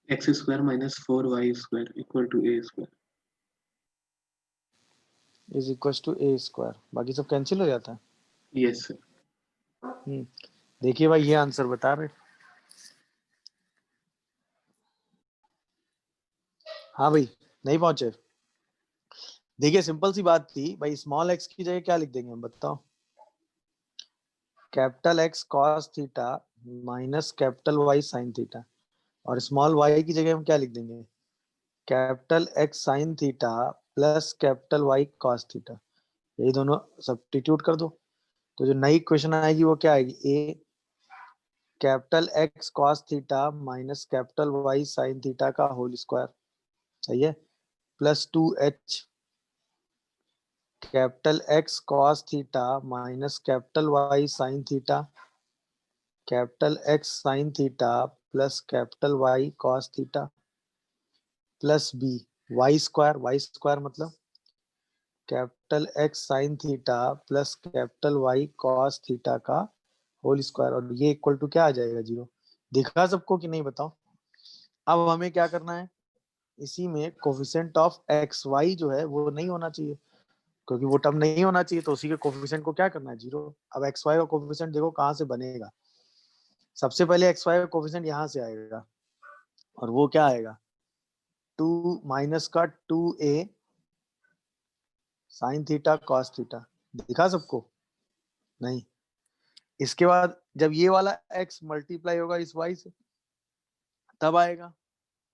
Speaker 2: X square minus 4y square equal to A square.
Speaker 1: Is equal to a square. बाकी सब कैंसिल हो जाता है।
Speaker 2: Yes sir.
Speaker 1: देखिए भाई ये आंसर बता रहे। हाँ भाई नहीं पहुंचे? देखिए सिंपल सी बात थी भाई। स्मॉल एक्स की जगह क्या लिख देंगे हम बताओ? Capital X cos theta minus capital Y sine theta. और स्मॉल वाई की जगह हम क्या लिख देंगे? Capital X sine theta plus capital Y cos theta. यही दोनों सब्स्टिट्यूट कर दो। तो जो नई इक्वेशन आएगी वो क्या आएगी? A capital X cos theta minus capital Y sine theta का होल स्क्वायर। सही है। +2h capital X cos theta minus capital Y sine theta capital X sine theta plus capital Y cos theta plus B Y square मतलब capital X sine theta plus capital Y cos theta का whole square. और ये equal to क्या आ जाएगा? 0। दिखा सबको कि नहीं बताओ? अब हमें क्या करना है? इसी में कोफिशिएंट ऑफ एक्स वाई जो है वो नहीं होना चाहिए, क्योंकि वो टर्म नहीं होना चाहिए। तो उसी के कोफिशिएंट को क्या करना है? 0। अब एक्स वाई का कोफिशिएंट देखो कहाँ से बनेगा। सबसे पहले एक्स वाई का कोफिशिएंट यहाँ से आएगा और वो क्या आएगा? 2 माइनस का 2a sign theta cos theta. दिखा सबको? नहीं। इसके बाद जब ये वाला x मल्टीप्लाई होगा इस y से तब आएगा,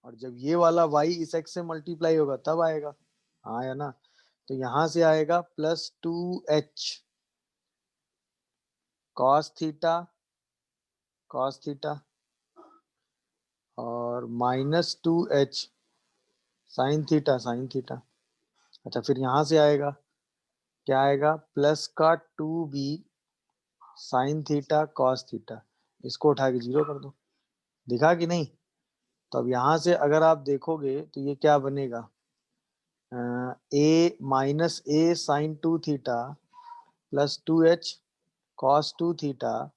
Speaker 1: और जब ये वाला y इस x से मल्टीप्लाई होगा तब आएगा। हाँ या ना? तो यहां से आएगा +2h कॉस थीटा और -2h साइन थीटा। अच्छा फिर यहां से आएगा क्या आएगा? प्लस का 2b sign theta cos theta. इसको उठा के 0 कर दो। दिखा कि नहीं? तो अब यहाँ से अगर आप देखोगे तो ये क्या बनेगा, a minus A sine 2 theta plus 2h cos 2 theta,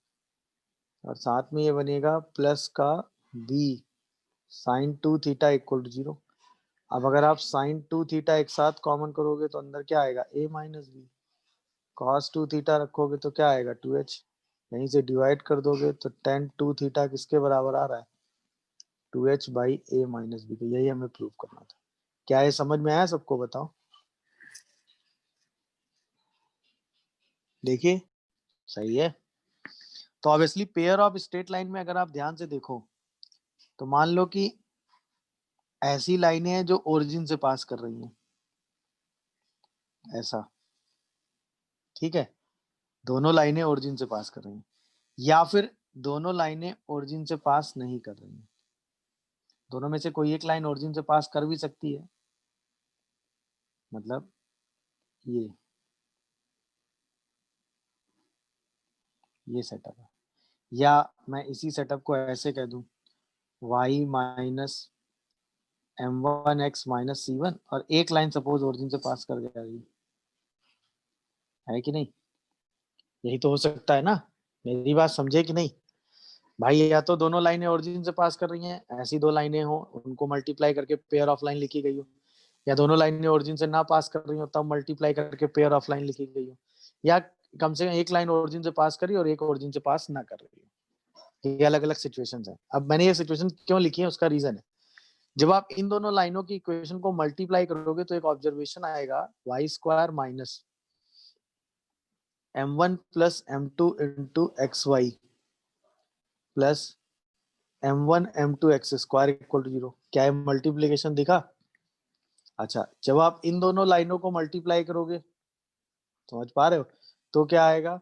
Speaker 1: और साथ में ये बनेगा प्लस का b sine 2 theta equal to 0। अब अगर आप साइन 2 थीटा एक साथ कॉमन करोगे तो अंदर क्या आएगा, a minus B, cos 2 theta रखोगे तो क्या आएगा 2h, यहीं से डिवाइड कर दोगे तो टेन 2 थीटा किसके बराबर आ रहा है, 2h by a minus B. तो यही हमें प्रूव करना था। क्या ये समझ में आया सबको, बताओ। देखिए सही है। तो obviously pair of straight line में अगर आप ध्यान से देखो तो मान लो कि ऐसी लाइनें हैं जो ओरिजिन से पास कर रही हैं, ऐसा, ठीक है, दोनों लाइनें ओरिजिन से पास कर रही हैं, या फिर दोनों लाइनें ओरिजिन से पास नहीं कर रही हैं। दोनों में से कोई एक लाइन ओरिजिन से पास कर भी सकती है, मतलब ये सेटअप है। या मैं इसी सेटअप को ऐसे कह दूं, y minus m1x minus c1, और एक लाइन सपोज ओरिजिन से पास कर जा रही है कि नहीं, यही तो हो सकता है ना। मेरी बात समझे कि नहीं भाई, या तो दोनों लाइनें ओरिजिन से पास कर रही हैं, ऐसी दो लाइनें हो उनको मल्टीप्लाई करके पेयर ऑफ लाइन लिखी गई हो, या दोनों लाइनें ओरिजिन से ना पास कर रही हो तब मल्टीप्लाई करके पेयर ऑफ लाइन लिखी गई हो, या कम से कम एक लाइन ओरिजिन से पास करी और एक ओरिजिन से पास ना कर रही हो। ये अलग अलग सिचुएशंस हैं। अब मैंने ये सिचुएशन क्यों लिखी है उसका रीजन है, जब आप इन दोनों लाइनों की इक्वेशन को मल्टीप्लाई करोगे तो एक ऑब्जर्वेशन आएगा, Y square minus m1 plus m2 into X Y plus m1 m2 X square equal to 0। क्या है मल्टीप्लीकेशन दिखा। अच्छा, जब आप इन दोनों लाइनों को मल्टीप्लाई करोगे, समझ पा रहे हो, तो क्या आएगा,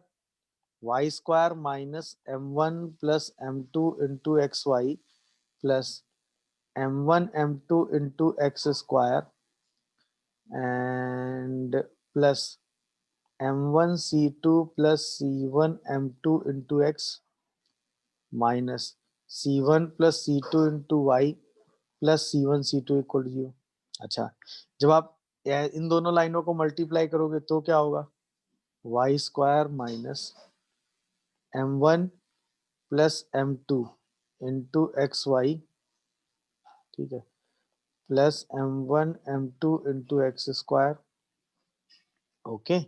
Speaker 1: Y square minus m1 plus m2 into X Y plus m1 m2 into X square and plus m1 c2 plus c1 m2 into X minus c1 plus c2 into Y plus c1 c2 equal to 0। अच्छा, जब आप इन दोनों लाइनों को multiply करोगे तो क्या होगा, Y square minus m1 plus m2 into X Y, ठीक है, plus m1 m2 into X square, okay,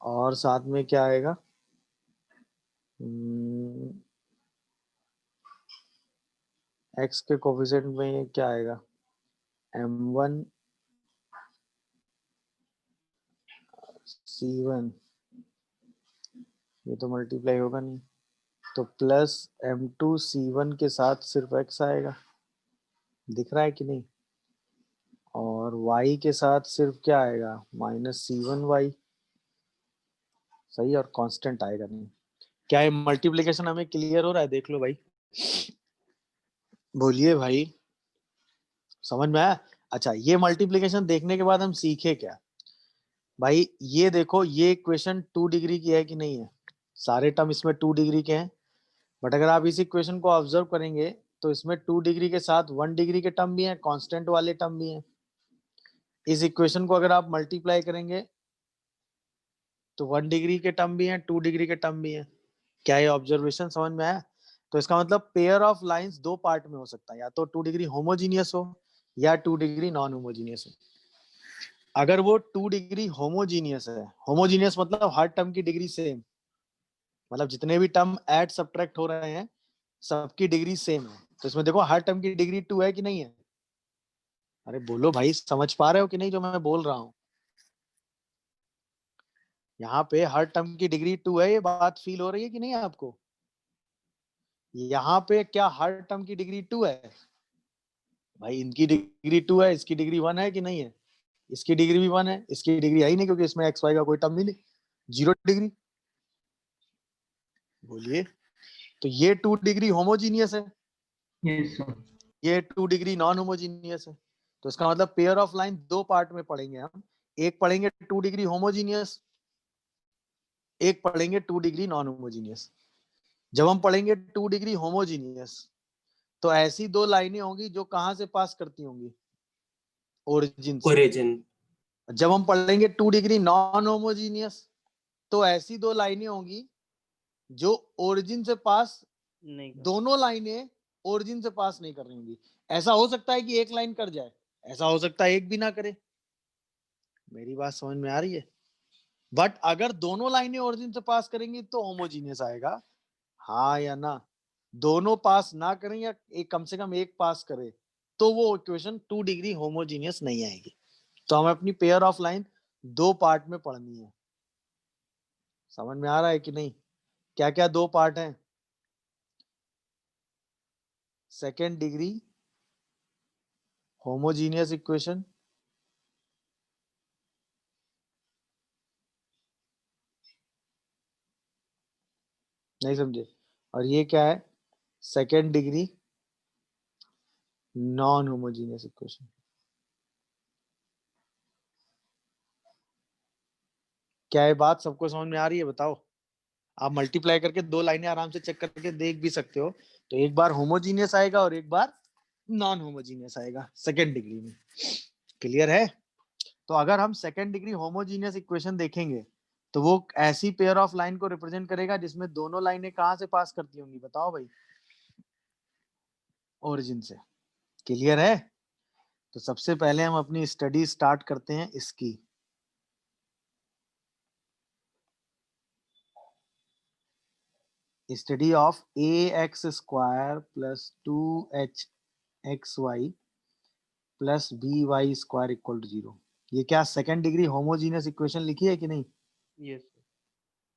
Speaker 1: और साथ में क्या आएगा, एक्स के कोफिशिएंट में क्या आएगा, m1 c1, ये तो मल्टीप्लाई होगा नहीं, तो प्लस m2 c1 के साथ सिर्फ x आएगा, दिख रहा है कि नहीं, और y के साथ सिर्फ क्या आएगा, माइनस c1y, सही, और कांस्टेंट आएगा नहीं। क्या ये मल्टीप्लिकेशन हमें क्लियर हो रहा है, देख लो भाई, बोलिए भाई, समझ में आया। अच्छा, ये मल्टीप्लिकेशन देखने के बाद हम सीखे क्या भाई, ये देखो ये इक्वेशन 2 डिग्री की है कि नहीं है, सारे टर्म इसमें 2 डिग्री के हैं, बट अगर आप इस इक्वेशन को ऑब्जर्व करेंगे तो इसमें 2 डिग्री के साथ 1 डिग्री के टर्म भी हैं, कांस्टेंट वाले टर्म भी हैं। इस इक्वेशन को अगर आप मल्टीप्लाई करेंगे तो 1 डिग्री के टर्म भी हैं, 2 डिग्री के टर्म भी हैं। क्या ये ऑब्जर्वेशन समझ में आया। तो इसका मतलब पेयर ऑफ लाइंस दो पार्ट में हो सकता है, या तो 2 डिग्री होमोजीनियस हो या 2 डिग्री नॉन होमोजीनियस हो। अगर वो 2 डिग्री होमोजीनियस है, होमोजीनियस मतलब हर टर्म की डिग्री सेम, मतलब जितने भी टर्म ऐड सब्ट्रैक्ट हो रहे हैं सबकी डिग्री सेम है, तो इसमें देखो हर टर्म की डिग्री 2 है कि नहीं है। अरे बोलो भाई, समझ पा रहे हो कि नहीं जो मैं बोल रहा हूँ, यहाँ पे हर टर्म की डिग्री 2 है, ये बात फील हो रही है कि नहीं आपको। यहाँ पे क्या हर टर्म की डिग्री 2 है भाई, इनकी डिग्री 2 है, इसकी डिग्री 1 है कि नहीं है, इसकी डिग्री भी 1 है, इसकी डिग्री है ही नहीं क्योंकि इसमें एक्स वाई का कोई टर्म ही नहीं, 0 डिग्री। बोलिए, तो ये 2 डिग्री होमोजीनियस है,
Speaker 6: यस सर।
Speaker 1: ये 2 डिग्री नॉन होमोजीनियस है। तो इसका मतलब पेयर ऑफ लाइन दो पार्ट में पढ़ेंगे हम, एक पढ़ेंगे 2 डिग्री होमोजीनियस, एक पढ़ेंगे 2 डिग्री नॉन होमोजीनियस। जब हम पढ़ेंगे 2 डिग्री होमोजीनियस तो ऐसी दो लाइनें होंगी जो कहां से पास करती होंगी, ओरिजिन से।
Speaker 6: ओरिजिन।
Speaker 1: जब हम पढ़ेंगे 2 डिग्री नॉन होमोजीनियस, तो ऐसी दो लाइनें होंगी जो ओरिजिन से पास,
Speaker 4: नहीं कर
Speaker 1: दोनों लाइनें ओरिजिन से पास नहीं कर रही होंगी। ऐसा हो सकता है कि एक लाइन कर जाए, ऐसा हो सकता है एक भी ना करे। मेरी बात समझ में आ रही है? बट अगर दोनों लाइनें ओरिजिन से पास करेंगी तो होमोजीनियस आएगा, हाँ या ना? दोनों पास ना करें या एक कम से कम एक पास करे तो वो इक्वेशन 2 डिग्री होमोजीनियस नहीं आएगी। तो हमें अपनी पेयर ऑफ लाइन दो पार्ट में पढ़नी है। समझ में आ रहा है कि नहीं? क्या क्या दो पार्ट हैं? सेकेंड डिग्री होमोजीनियस इक्वेशन, नहीं समझे? और ये क्या है? Second degree non homogeneous equation. क्या ये बात सबको समझ में आ रही है? बताओ। आप मल्टीप्लाई करके दो लाइनें आराम से चेक करके देख भी सकते हो। तो एक बार होमोजीनियस आएगा और एक बार नॉन होमोजीनियस आएगा सेकेंड डिग्री में। क्लियर है? तो अगर हम सेकेंड डिग्री होमोजीनियस इक्वेशन देखेंगे तो वो ऐसी पेयर ऑफ लाइन को रिप्रेजेंट करेगा जिसमें दोनों लाइनें कहां से पास करती होंगी? बताओ भाई। ओरिजिन से। क्लियर है? तो सबसे पहले हम अपनी स्टडी स्टार्ट करते हैं इसकी। Study of ax square plus 2hxy plus by square equal to 0। ये क्या सेकेंड डिग्री होमोजीनियस इक्वेशन लिखी है कि नहीं?
Speaker 4: यस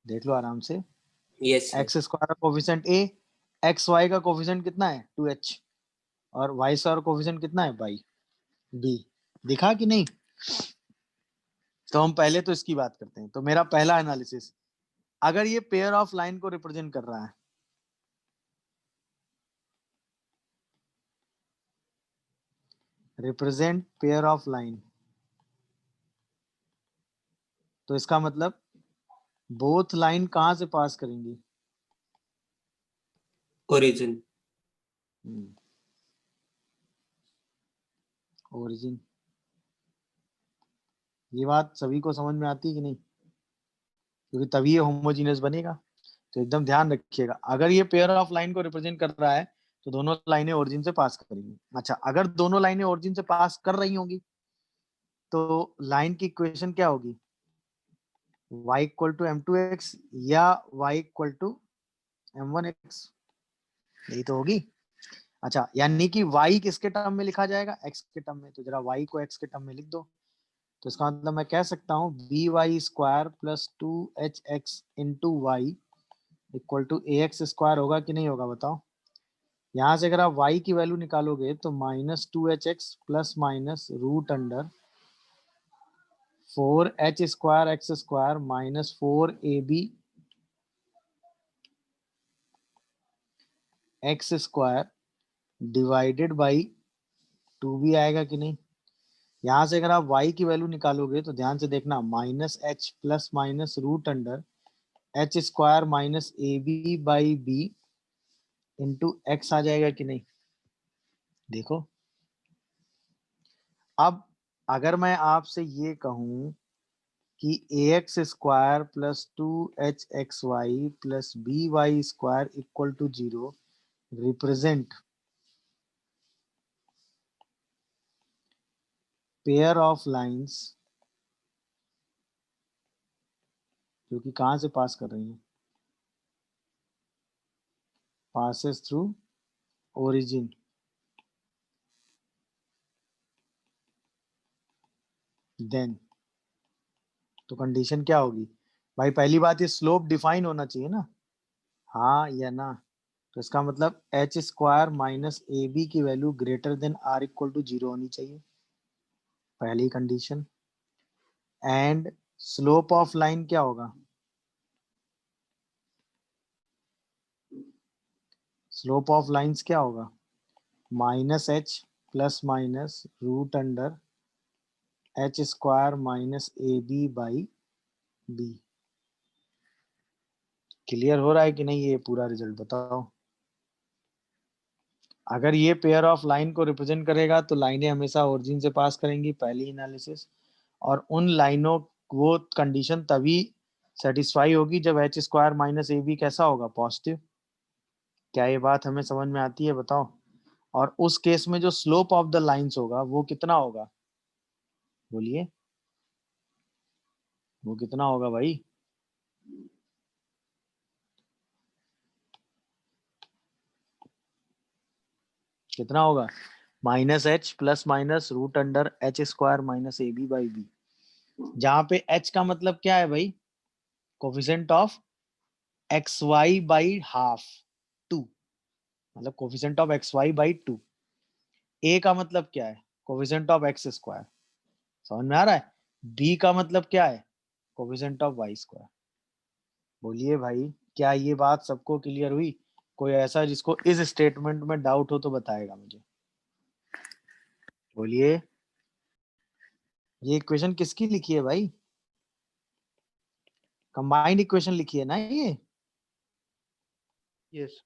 Speaker 1: देख लो आराम से।
Speaker 6: Yes sir.
Speaker 1: एक्स स्क्वायर का कोफिशिएंट a, एक्स वाई का कोफिशिएंट कितना है? 2h, और वाई स्क्वायर कोफिशिएंट कितना है? by b। दिखा कि नहीं? तो हम पहले तो इसकी बात करते हैं। तो मेरा पहला एनालिसिस, अगर ये पेयर ऑफ लाइन को रिप्रेजेंट कर रहा है, रिप्रेजेंट पेयर ऑफ लाइन, तो इसका मतलब बोथ लाइन कहां से पास करेंगी?
Speaker 6: ओरिजिन।
Speaker 1: ओरिजिन। ये बात सभी को समझ में आती है कि नहीं? क्योंकि तभी ये होमोजीनियस बनेगा। तो एकदम ध्यान रखिएगा, अगर ये पेयर ऑफ लाइन को रिप्रेजेंट कर रहा है तो दोनों लाइनें ओरिजिन से पास करेंगी। अच्छा, अगर दोनों लाइनें ओरिजिन से पास कर रही होंगी तो लाइन की इक्वेशन क्या होगी? y इक्वल टू m2x या y इक्वल टू m1x, यही तो होगी। अच्छा, यानी कि y किसके टर्म में लिखा जाएगा? x के टर्म में। तो जरा y को x के टर्म में लिख दो। तो इसका मतलब मैं कह सकता हूँ by square plus 2hx into Y equal to ax square होगा कि नहीं होगा? बताओ। यहाँ से अगर आप y की वैल्यू निकालोगे तो -2hx plus minus root under 4h square x square minus 4ab x square divided by 2b आएगा कि नहीं? यहाँ से अगर आप y की वैल्यू निकालोगे तो ध्यान से देखना, -h plus minus root under h square minus ab by b into X आ जाएगा कि नहीं? देखो। अब अगर मैं आपसे ये कहूं कि ax square plus 2hxy plus by square equal to 0 represent pair of lines जो कि कहां से पास कर रही हैं? passes थ्रू origin, देन तो कंडीशन क्या होगी भाई? पहली बात, ये स्लोप डिफाइन होना चाहिए ना, हाँ या ना? तो इसका मतलब एच स्क्वायर माइनस ए बी की value greater than or equal to 0 होनी चाहिए, पहली condition. And slope of line क्या होगा? स्लोप ऑफ लाइंस क्या होगा? -h plus minus root under h square minus A B by B. Clear हो रहा है कि नहीं ये पूरा रिजल्ट? बताओ। अगर ये पेयर ऑफ लाइन को रिप्रेजेंट करेगा तो लाइनें हमेशा ओरिजिन से पास करेंगी, पहली एनालिसिस। और उन लाइनों वो कंडीशन तभी सेटिस्फाई होगी जब एच स्क्वायर माइनस ए बी कैसा होगा, पॉजिटिव। क्या ये बात हमें समझ में आती है, बताओ। और उस केस में जो स्लोप ऑफ द लाइंस होगा वो कितना होगा, बोलिए, वो कितना होगा भाई? कितना होगा? Minus h plus minus root under h square minus A B by b, जहां पे एच का मतलब क्या है भाई, coefficient of x y by half 2, मतलब coefficient of x y by 2। A का मतलब क्या है, कोफिशिएंट ऑफ एक्स स्क्वायर, समझ में आ रहा है। बी का मतलब क्या है, कोफिशिएंट ऑफ वाई स्क्वायर। बोलिए भाई, क्या ये बात सबको क्लियर हुई? कोई ऐसा जिसको इस स्टेटमेंट में डाउट हो तो बताएगा मुझे, बोलिए। ये इक्वेशन किसकी लिखी है भाई? कंबाइंड इक्वेशन लिखी है ना ये,
Speaker 4: यस।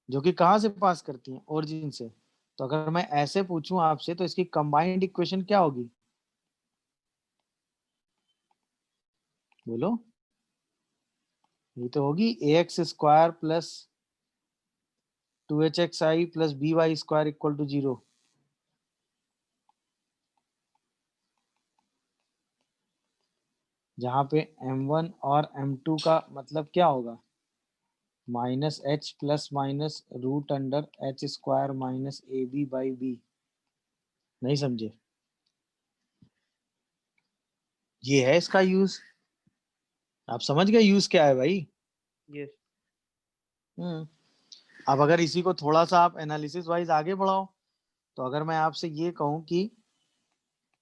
Speaker 1: जो कि कहाँ से पास करती है, ओरिजिन से। तो अगर मैं ऐसे पूछूं आपसे तो इसकी कंबाइंड इक्वेशन क्या होगी, बोलो। ये तो होगी A x square plus 2hxi plus B Y square equal to 0। जहाँ पे m1 और m2 का मतलब क्या होगा, minus h plus minus root under h square minus A B by b. नहीं समझे? ये है इसका यूज। आप समझ गए यूज क्या है भाई?
Speaker 4: यस।
Speaker 1: हम्म। अब अगर इसी को थोड़ा सा आप एनालिसिस वाइज आगे बढ़ाओ, तो अगर मैं आपसे ये कहूं कि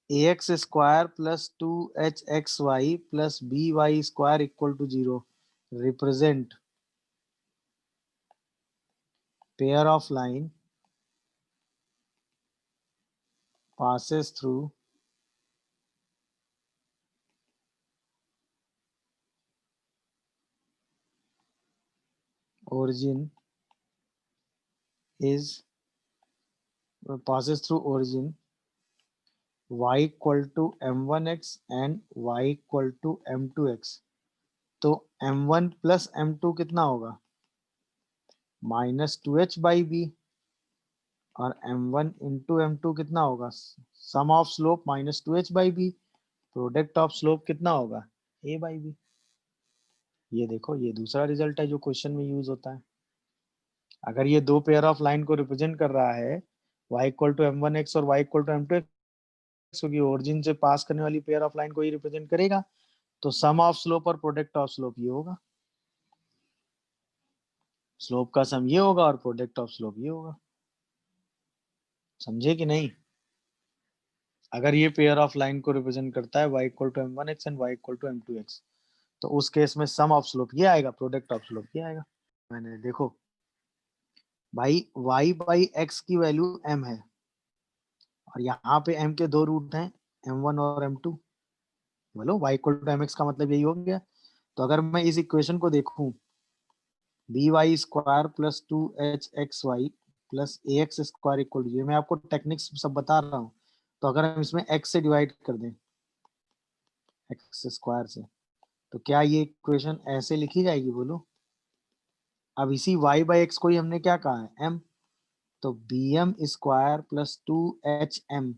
Speaker 1: A x square plus 2hxy plus B Y square equal to 0 represent pair of line passes through origin passes through origin y equal to m1x and y equal to m2x। तो m1 प्लस m2 कितना होगा, minus 2h by B. और m1 into m2 कितना होगा, sum of slope minus 2h by B. Product of slope कितना होगा, a by B. ये देखो, ये दूसरा रिजल्ट है जो क्वेश्चन में यूज होता है। अगर ये दो पेयर ऑफ लाइन को रिप्रेजेंट कर रहा है, y इक्वल टू m1x और y इक्वल टू m2x, क्योंकि ओरिजिन से पास करने वाली पेयर ऑफ लाइन को ही रिप्रेजेंट करेगा, तो सम ऑफ स्लोप और प्रोडक्ट ऑफ स्लोप ये होगा। स्लोप का सम ये होगा और प्रोडक्ट ऑफ स्लोप ये होगा। समझे कि नहीं? अगर ये पेयर ऑफ लाइन को रिप्रेजेंट करता है y equal to m1x and y equal to m2x, तो उस केस में सम ऑफ स्लोप ये आएगा, प्रोडक्ट ऑफ स्लोप ये आएगा। मैंने देखो भाई, y बाई x की वैल्यू m है, और यहाँ पे m के दो रूट हैं, m1 और m2। बोलो y इक्वल टू mx का मतलब यही हो गया। तो अगर मैं इस इक्वेशन को देखूं, b Y square plus 2hxy plus a x square equal to, ये मैं आपको टेक्निक्स सब बता रहा हूँ। तो अगर हम इसमें x से डिवाइड कर दें, एक्स स्क्वायर से, तो क्या ये इक्वेशन ऐसे लिखी जाएगी, बोलो। अब इसी y बाई एक्स को ही हमने क्या कहा है, m। तो b m square plus 2hm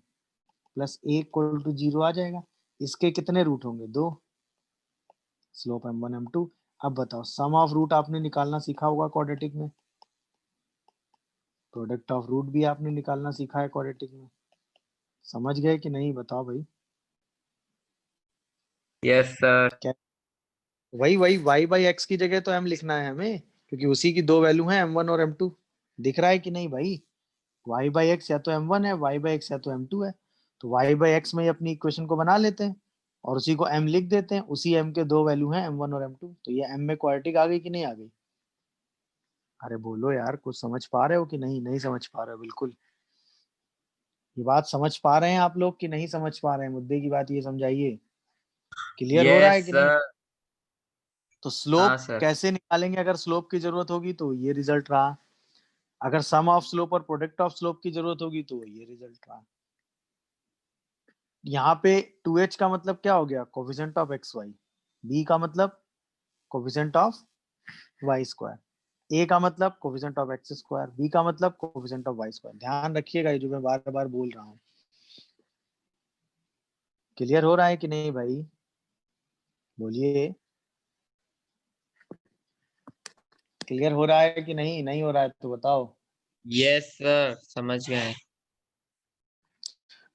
Speaker 1: plus a equal to 0 आ जाएगा। इसके कितने रूट होंगे, दो। Slope m1 m2। अब बताओ, सम ऑफ रूट आपने निकालना सीखा होगा क्वाड्रेटिक में, प्रोडक्ट ऑफ रूट भी आपने निकालना सीखा है क्वाड्रेटिक में। समझ गए कि नहीं, बताओ भाई।
Speaker 5: Yes sir.
Speaker 1: क्या? वही वही y बाई एक्स की जगह तो m लिखना है हमें, क्योंकि उसी की दो वैल्यू है m1 और m2। दिख रहा है कि नहीं भाई? y बाई एक्स या तो m1 है, y बाई एक्स या तो m2 है। तो y बाई एक्स में ही अपनी इक्वेशन को बना लेते हैं और उसी को m लिख देते हैं। उसी m के दो वैल्यू हैं m1 और m2, तो ये m में क्वाड्रेटिक आ गई कि नहीं आ गई? अरे बोलो यार, कुछ समझ पा रहे हो कि नहीं? नहीं समझ पा रहे हो, बिल्कुल। ये बात समझ पा रहे हैं आप लोग कि नहीं समझ पा रहे हैं? मुद्दे की बात ये समझाइए, क्लियर हो रहा है
Speaker 5: यस
Speaker 1: कि नहीं?
Speaker 5: सर।
Speaker 1: तो
Speaker 5: हाँ
Speaker 1: स्लोप
Speaker 5: सर।
Speaker 1: कैसे निकालेंगे, अगर स्लोप की जरूरत होगी तो ये रिजल्ट रहा। अगर सम ऑफ स्लोप और प्रोडक्ट ऑफ स्लोप की जरूरत होगी तो ये रिजल्ट रहा। यहाँ पे 2h का मतलब क्या हो गया, coefficient of x y. B का मतलब coefficient of y square. A का मतलब coefficient of x square. B का मतलब कोफिशिएंट ऑफ वाई स्क्वायर। ध्यान रखिएगा ये जो मैं बार बार बोल रहा हूँ। क्लियर हो रहा है कि नहीं भाई, बोलिए। क्लियर हो रहा है कि नहीं, नहीं हो रहा है तो बताओ।
Speaker 6: यस सर, समझ गए।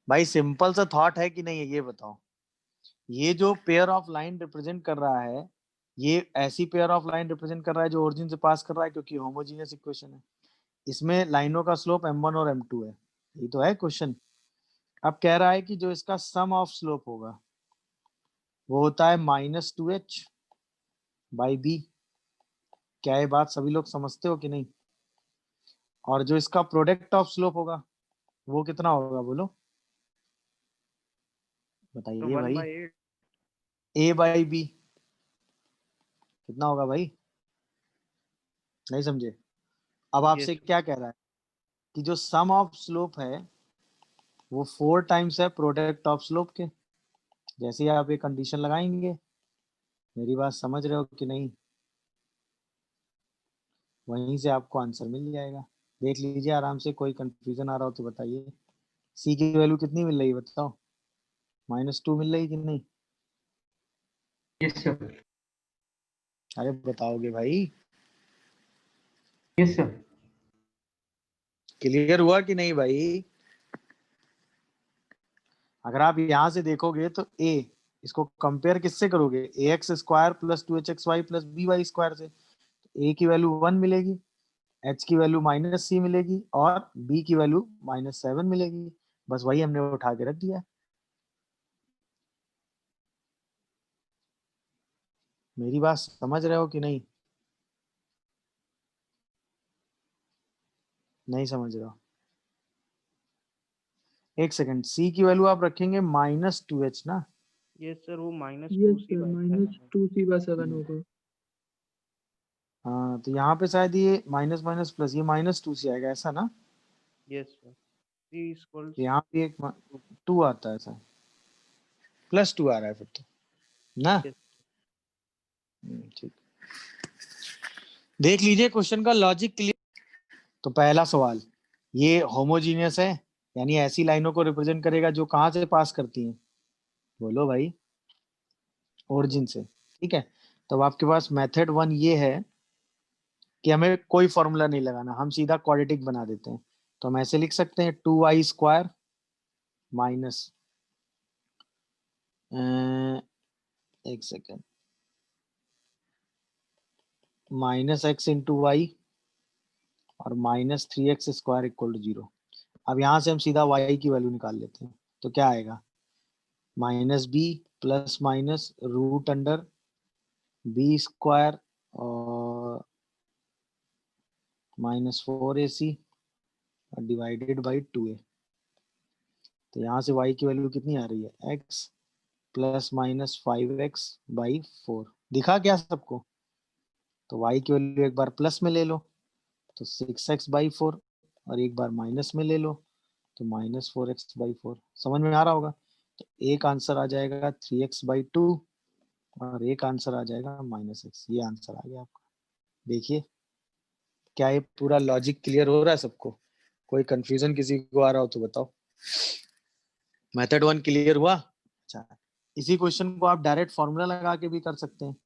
Speaker 1: भाई सिंपल सा थॉट है कि नहीं है ये बताओ। ये जो पेयर ऑफ लाइन रिप्रेजेंट कर रहा है, ये ऐसी पेयर ऑफ लाइन रिप्रेजेंट कर रहा है जो ओरिजिन से पास कर रहा है, क्योंकि होमोजीनियस इक्वेशन है। इसमें लाइनों का स्लोप m1 और m2 है, ये तो है क्वेश्चन। अब कह रहा है कि जो इसका सम ऑफ स्लोप होगा वो होता है -2h बाई बी। क्या ये बात सभी लोग समझते हो कि नहीं? और जो इसका प्रोडक्ट ऑफ स्लोप होगा वो कितना होगा बोलो,
Speaker 4: तो
Speaker 1: बताइए
Speaker 4: 1
Speaker 1: भाई।
Speaker 4: by 8।
Speaker 1: a बाई बी कितना होगा भाई, नहीं समझे? अब आपसे
Speaker 4: यस
Speaker 1: क्या कह रहा है कि जो सम ऑफ स्लोप है वो 4 टाइम्स है प्रोडक्ट ऑफ स्लोप के। जैसे ही आप ये कंडीशन लगाएंगे, मेरी बात समझ रहे हो कि नहीं, वहीं से आपको आंसर मिल जाएगा। देख लीजिए आराम से, कोई कंफ्यूजन आ रहा हो तो बताइए। सी की वैल्यू कितनी मिल रही है बताओ, -2 मिल रही कि नहीं?
Speaker 7: Yes sir.
Speaker 1: अरे बताओगे भाई,
Speaker 7: यस सर।
Speaker 1: क्लियर हुआ कि नहीं भाई? अगर आप यहाँ से देखोगे तो ए, इसको कंपेयर किससे करोगे, A x square plus 2hxy plus B Y square से। ए की वैल्यू 1 मिलेगी, एच की वैल्यू -c मिलेगी और बी की वैल्यू -7 मिलेगी। बस वही हमने उठा के रख दिया। मेरी बात समझ रहे हो कि नहीं, नहीं समझ रहे हो? एक सेकंड, सी की वैल्यू आप रखेंगे -2h ना।
Speaker 4: यस सर, वो
Speaker 7: यस
Speaker 4: -2c
Speaker 7: सर,
Speaker 4: by 7 है।
Speaker 7: -2c/7 होगा।
Speaker 1: हाँ तो यहाँ पे शायद ये माइनस माइनस प्लस, ये -2c आएगा ऐसा ना।
Speaker 4: यस सर, c equals
Speaker 1: तो यहाँ पे एक 2 आता है सर, +2 आ रहा है फिर तो ना।
Speaker 4: यस।
Speaker 1: ठीक, देख लीजिए क्वेश्चन का लॉजिक क्लियर। तो पहला सवाल, ये होमोजीनियस है, यानी ऐसी लाइनों को रिप्रेजेंट करेगा जो कहाँ से पास करती हैं, बोलो भाई, ओरिजिन से। ठीक है, तो अब आपके पास मेथड 1 ये है कि हमें कोई फॉर्मूला नहीं लगाना, हम सीधा क्वाड्रेटिक बना देते हैं। तो हम ऐसे लिख सकते हैं 2y स्क्वायर माइनस, एक सेकेंड, -x इंटू वाई और -3x स्क्वायर इक्वल टू 0। अब यहाँ से हम सीधा y की वैल्यू निकाल लेते हैं, तो क्या आएगा, -b plus minus root under b square और -4ac डिवाइडेड बाई 2a। तो यहाँ से y की वैल्यू कितनी आ रही है, x plus minus 5x by 4। दिखा क्या सबको? तो y की वैल्यू एक बार प्लस में ले लो तो 6x बाई 4, और एक बार माइनस में ले लो तो -4x बाई 4। समझ में आ रहा होगा? तो एक आंसर आ जाएगा 3x बाई 2 और एक आंसर आ जाएगा -x। ये आंसर आ गया आपका। देखिए, क्या ये पूरा लॉजिक क्लियर हो रहा है सबको? कोई कंफ्यूजन किसी को आ रहा हो तो बताओ। मेथड 1 क्लियर हुआ? अच्छा, इसी क्वेश्चन को आप डायरेक्ट फॉर्मूला लगा के भी कर सकते हैं।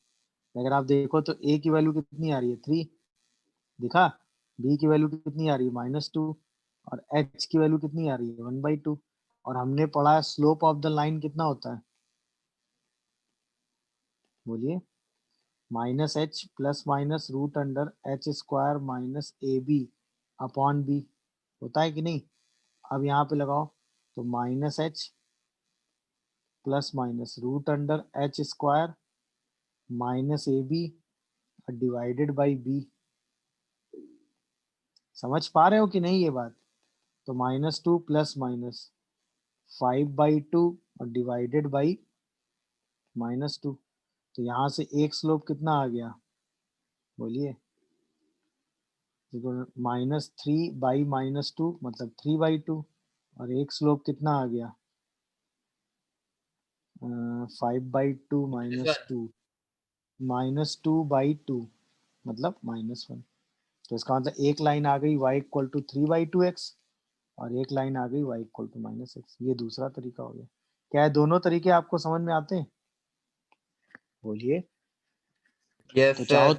Speaker 1: अगर आप देखो तो a की वैल्यू कितनी आ रही है, 3, दिखा। b की वैल्यू कितनी आ रही है, -2, और h की वैल्यू कितनी आ रही है, 1/2। और हमने पढ़ा स्लोप ऑफ द लाइन कितना होता है, बोलिए, -h plus minus root under h square minus ab upon b, होता है कि नहीं? अब यहाँ पे लगाओ तो -h plus minus root under h square minus ab divided by b। समझ पा रहे हो कि नहीं ये बात? तो -2 प्लस माइनस 5/2 और डिवाइडेड बाई -2। तो यहाँ से एक स्लोप कितना आ गया, बोलिए, -3/-2 मतलब 3/2 और एक स्लोप कितना आ गया 5/2 -2 -2/2 मतलब -1। तो इसका मतलब एक लाइन आ गई y इक्वल टू 3/2x और एक लाइन आ गई y इक्वल टू -x। ये दूसरा तरीका हो गया। क्या है दोनों तरीके आपको समझ में आते हैं? बोलिए।
Speaker 5: Yes,
Speaker 1: तो
Speaker 5: sir.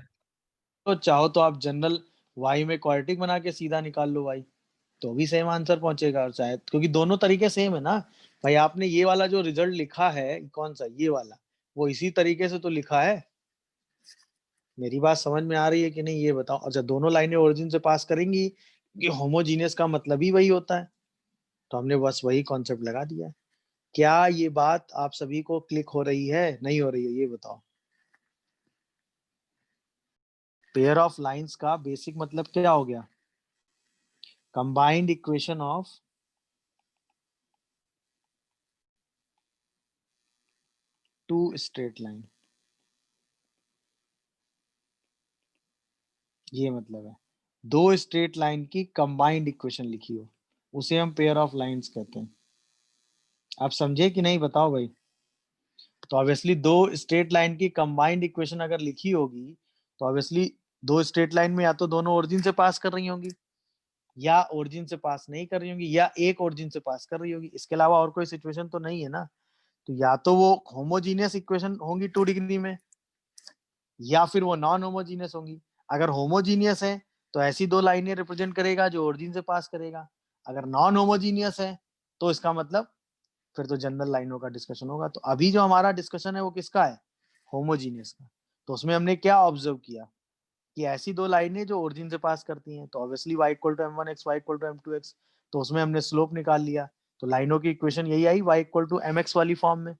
Speaker 1: चाहो तो आप जनरल y में क्वाड्रेटिक बना के सीधा निकाल लो y, तो भी सेम आंसर पहुंचेगा। और शायद क्योंकि दोनों तरीके सेम है ना भाई, आपने ये वाला जो रिजल्ट लिखा है कौन सा ये वाला, वो इसी तरीके से तो लिखा है। मेरी बात समझ में आ रही है कि नहीं ये बताओ। अच्छा दोनों लाइनें ओरिजिन से पास करेंगी कि होमोजीनियस का मतलब ही वही होता है, तो हमने बस वही कॉन्सेप्ट लगा दिया है। क्या ये बात आप सभी को क्लिक हो रही है नहीं हो रही है ये बताओ। पेयर ऑफ लाइंस का बेसिक मतलब क्या हो गया? Combined equation of two straight line, ये मतलब है दो स्ट्रेट लाइन की कंबाइंड इक्वेशन लिखी हो, उसे हम पेयर ऑफ लाइंस कहते हैं। आप समझे कि नहीं बताओ भाई। तो ऑब्वियसली दो स्ट्रेट लाइन की कंबाइंड इक्वेशन अगर लिखी होगी तो ऑब्वियसली दो स्ट्रेट लाइन में या तो दोनों ओरिजिन से पास कर रही होंगी या ओरिजिन से पास नहीं कर रही होंगी या एक ओरिजिन से पास कर रही होगी। इसके अलावा और कोई सिचुएशन तो नहीं है ना। तो या तो वो होमोजीनियस इक्वेशन होंगी 2 डिग्री में या फिर वो नॉन होमोजीनियस होंगी। अगर होमोजीनियस है तो ऐसी दो लाइनें रिप्रेजेंट करेगा जो ओरिजिन से पास करेगा। अगर नॉन होमोजीनियस है तो इसका मतलब फिर तो जनरल लाइनों का डिस्कशन होगा। तो अभी जो हमारा डिस्कशन है वो किसका है? होमोजीनियस का। तो उसमें हमने क्या ऑब्जर्व किया कि ऐसी दो लाइनें जो ओरिजिन से पास करती हैं, तो obviously y equal to m1x y equal to m2x, तो उसमें हमने स्लोप निकाल लिया। तो लाइनों की इक्वेशन यही आई y इक्वल टू mx वाली फॉर्म में।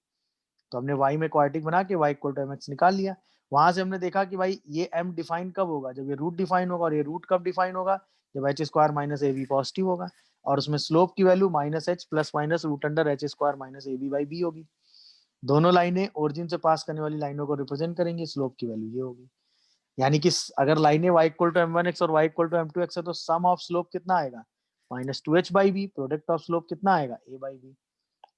Speaker 1: तो हमने y में क्वाड्रेटिक बना के y इक्वल टू mx निकाल लिया। वहां से हमने देखा कि भाई ये m डिफाइन कब होगा? जब ये रूट डिफाइन होगा। और ये रूट कब डिफाइन होगा? जब h स्क्वायर माइनस ए बी पॉजिटिव होगा और उसमें स्लोप की value -h plus minus root under h square minus A B by b होगी। दोनों लाइनें ओरिजिन से पास करने वाली लाइनों को रिप्रेजेंट करेंगी, स्लोप की वैल्यू ये होगी। यानी कि अगर लाइनें y इक्वल टू m1x और y इक्वल टू m2x है तो सम ऑफ स्लोप कितना आएगा? -2h by B. Product of slope कितना आएगा? a by b.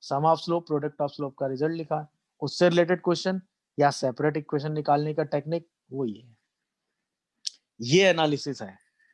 Speaker 1: Sum of slope product of slope का रिजल्ट लिखा। उससे रिलेटेड क्वेश्चन या सेपरेट इक्वेशन निकालने का टेक्निक वो ये है। ये एनालिसिस है।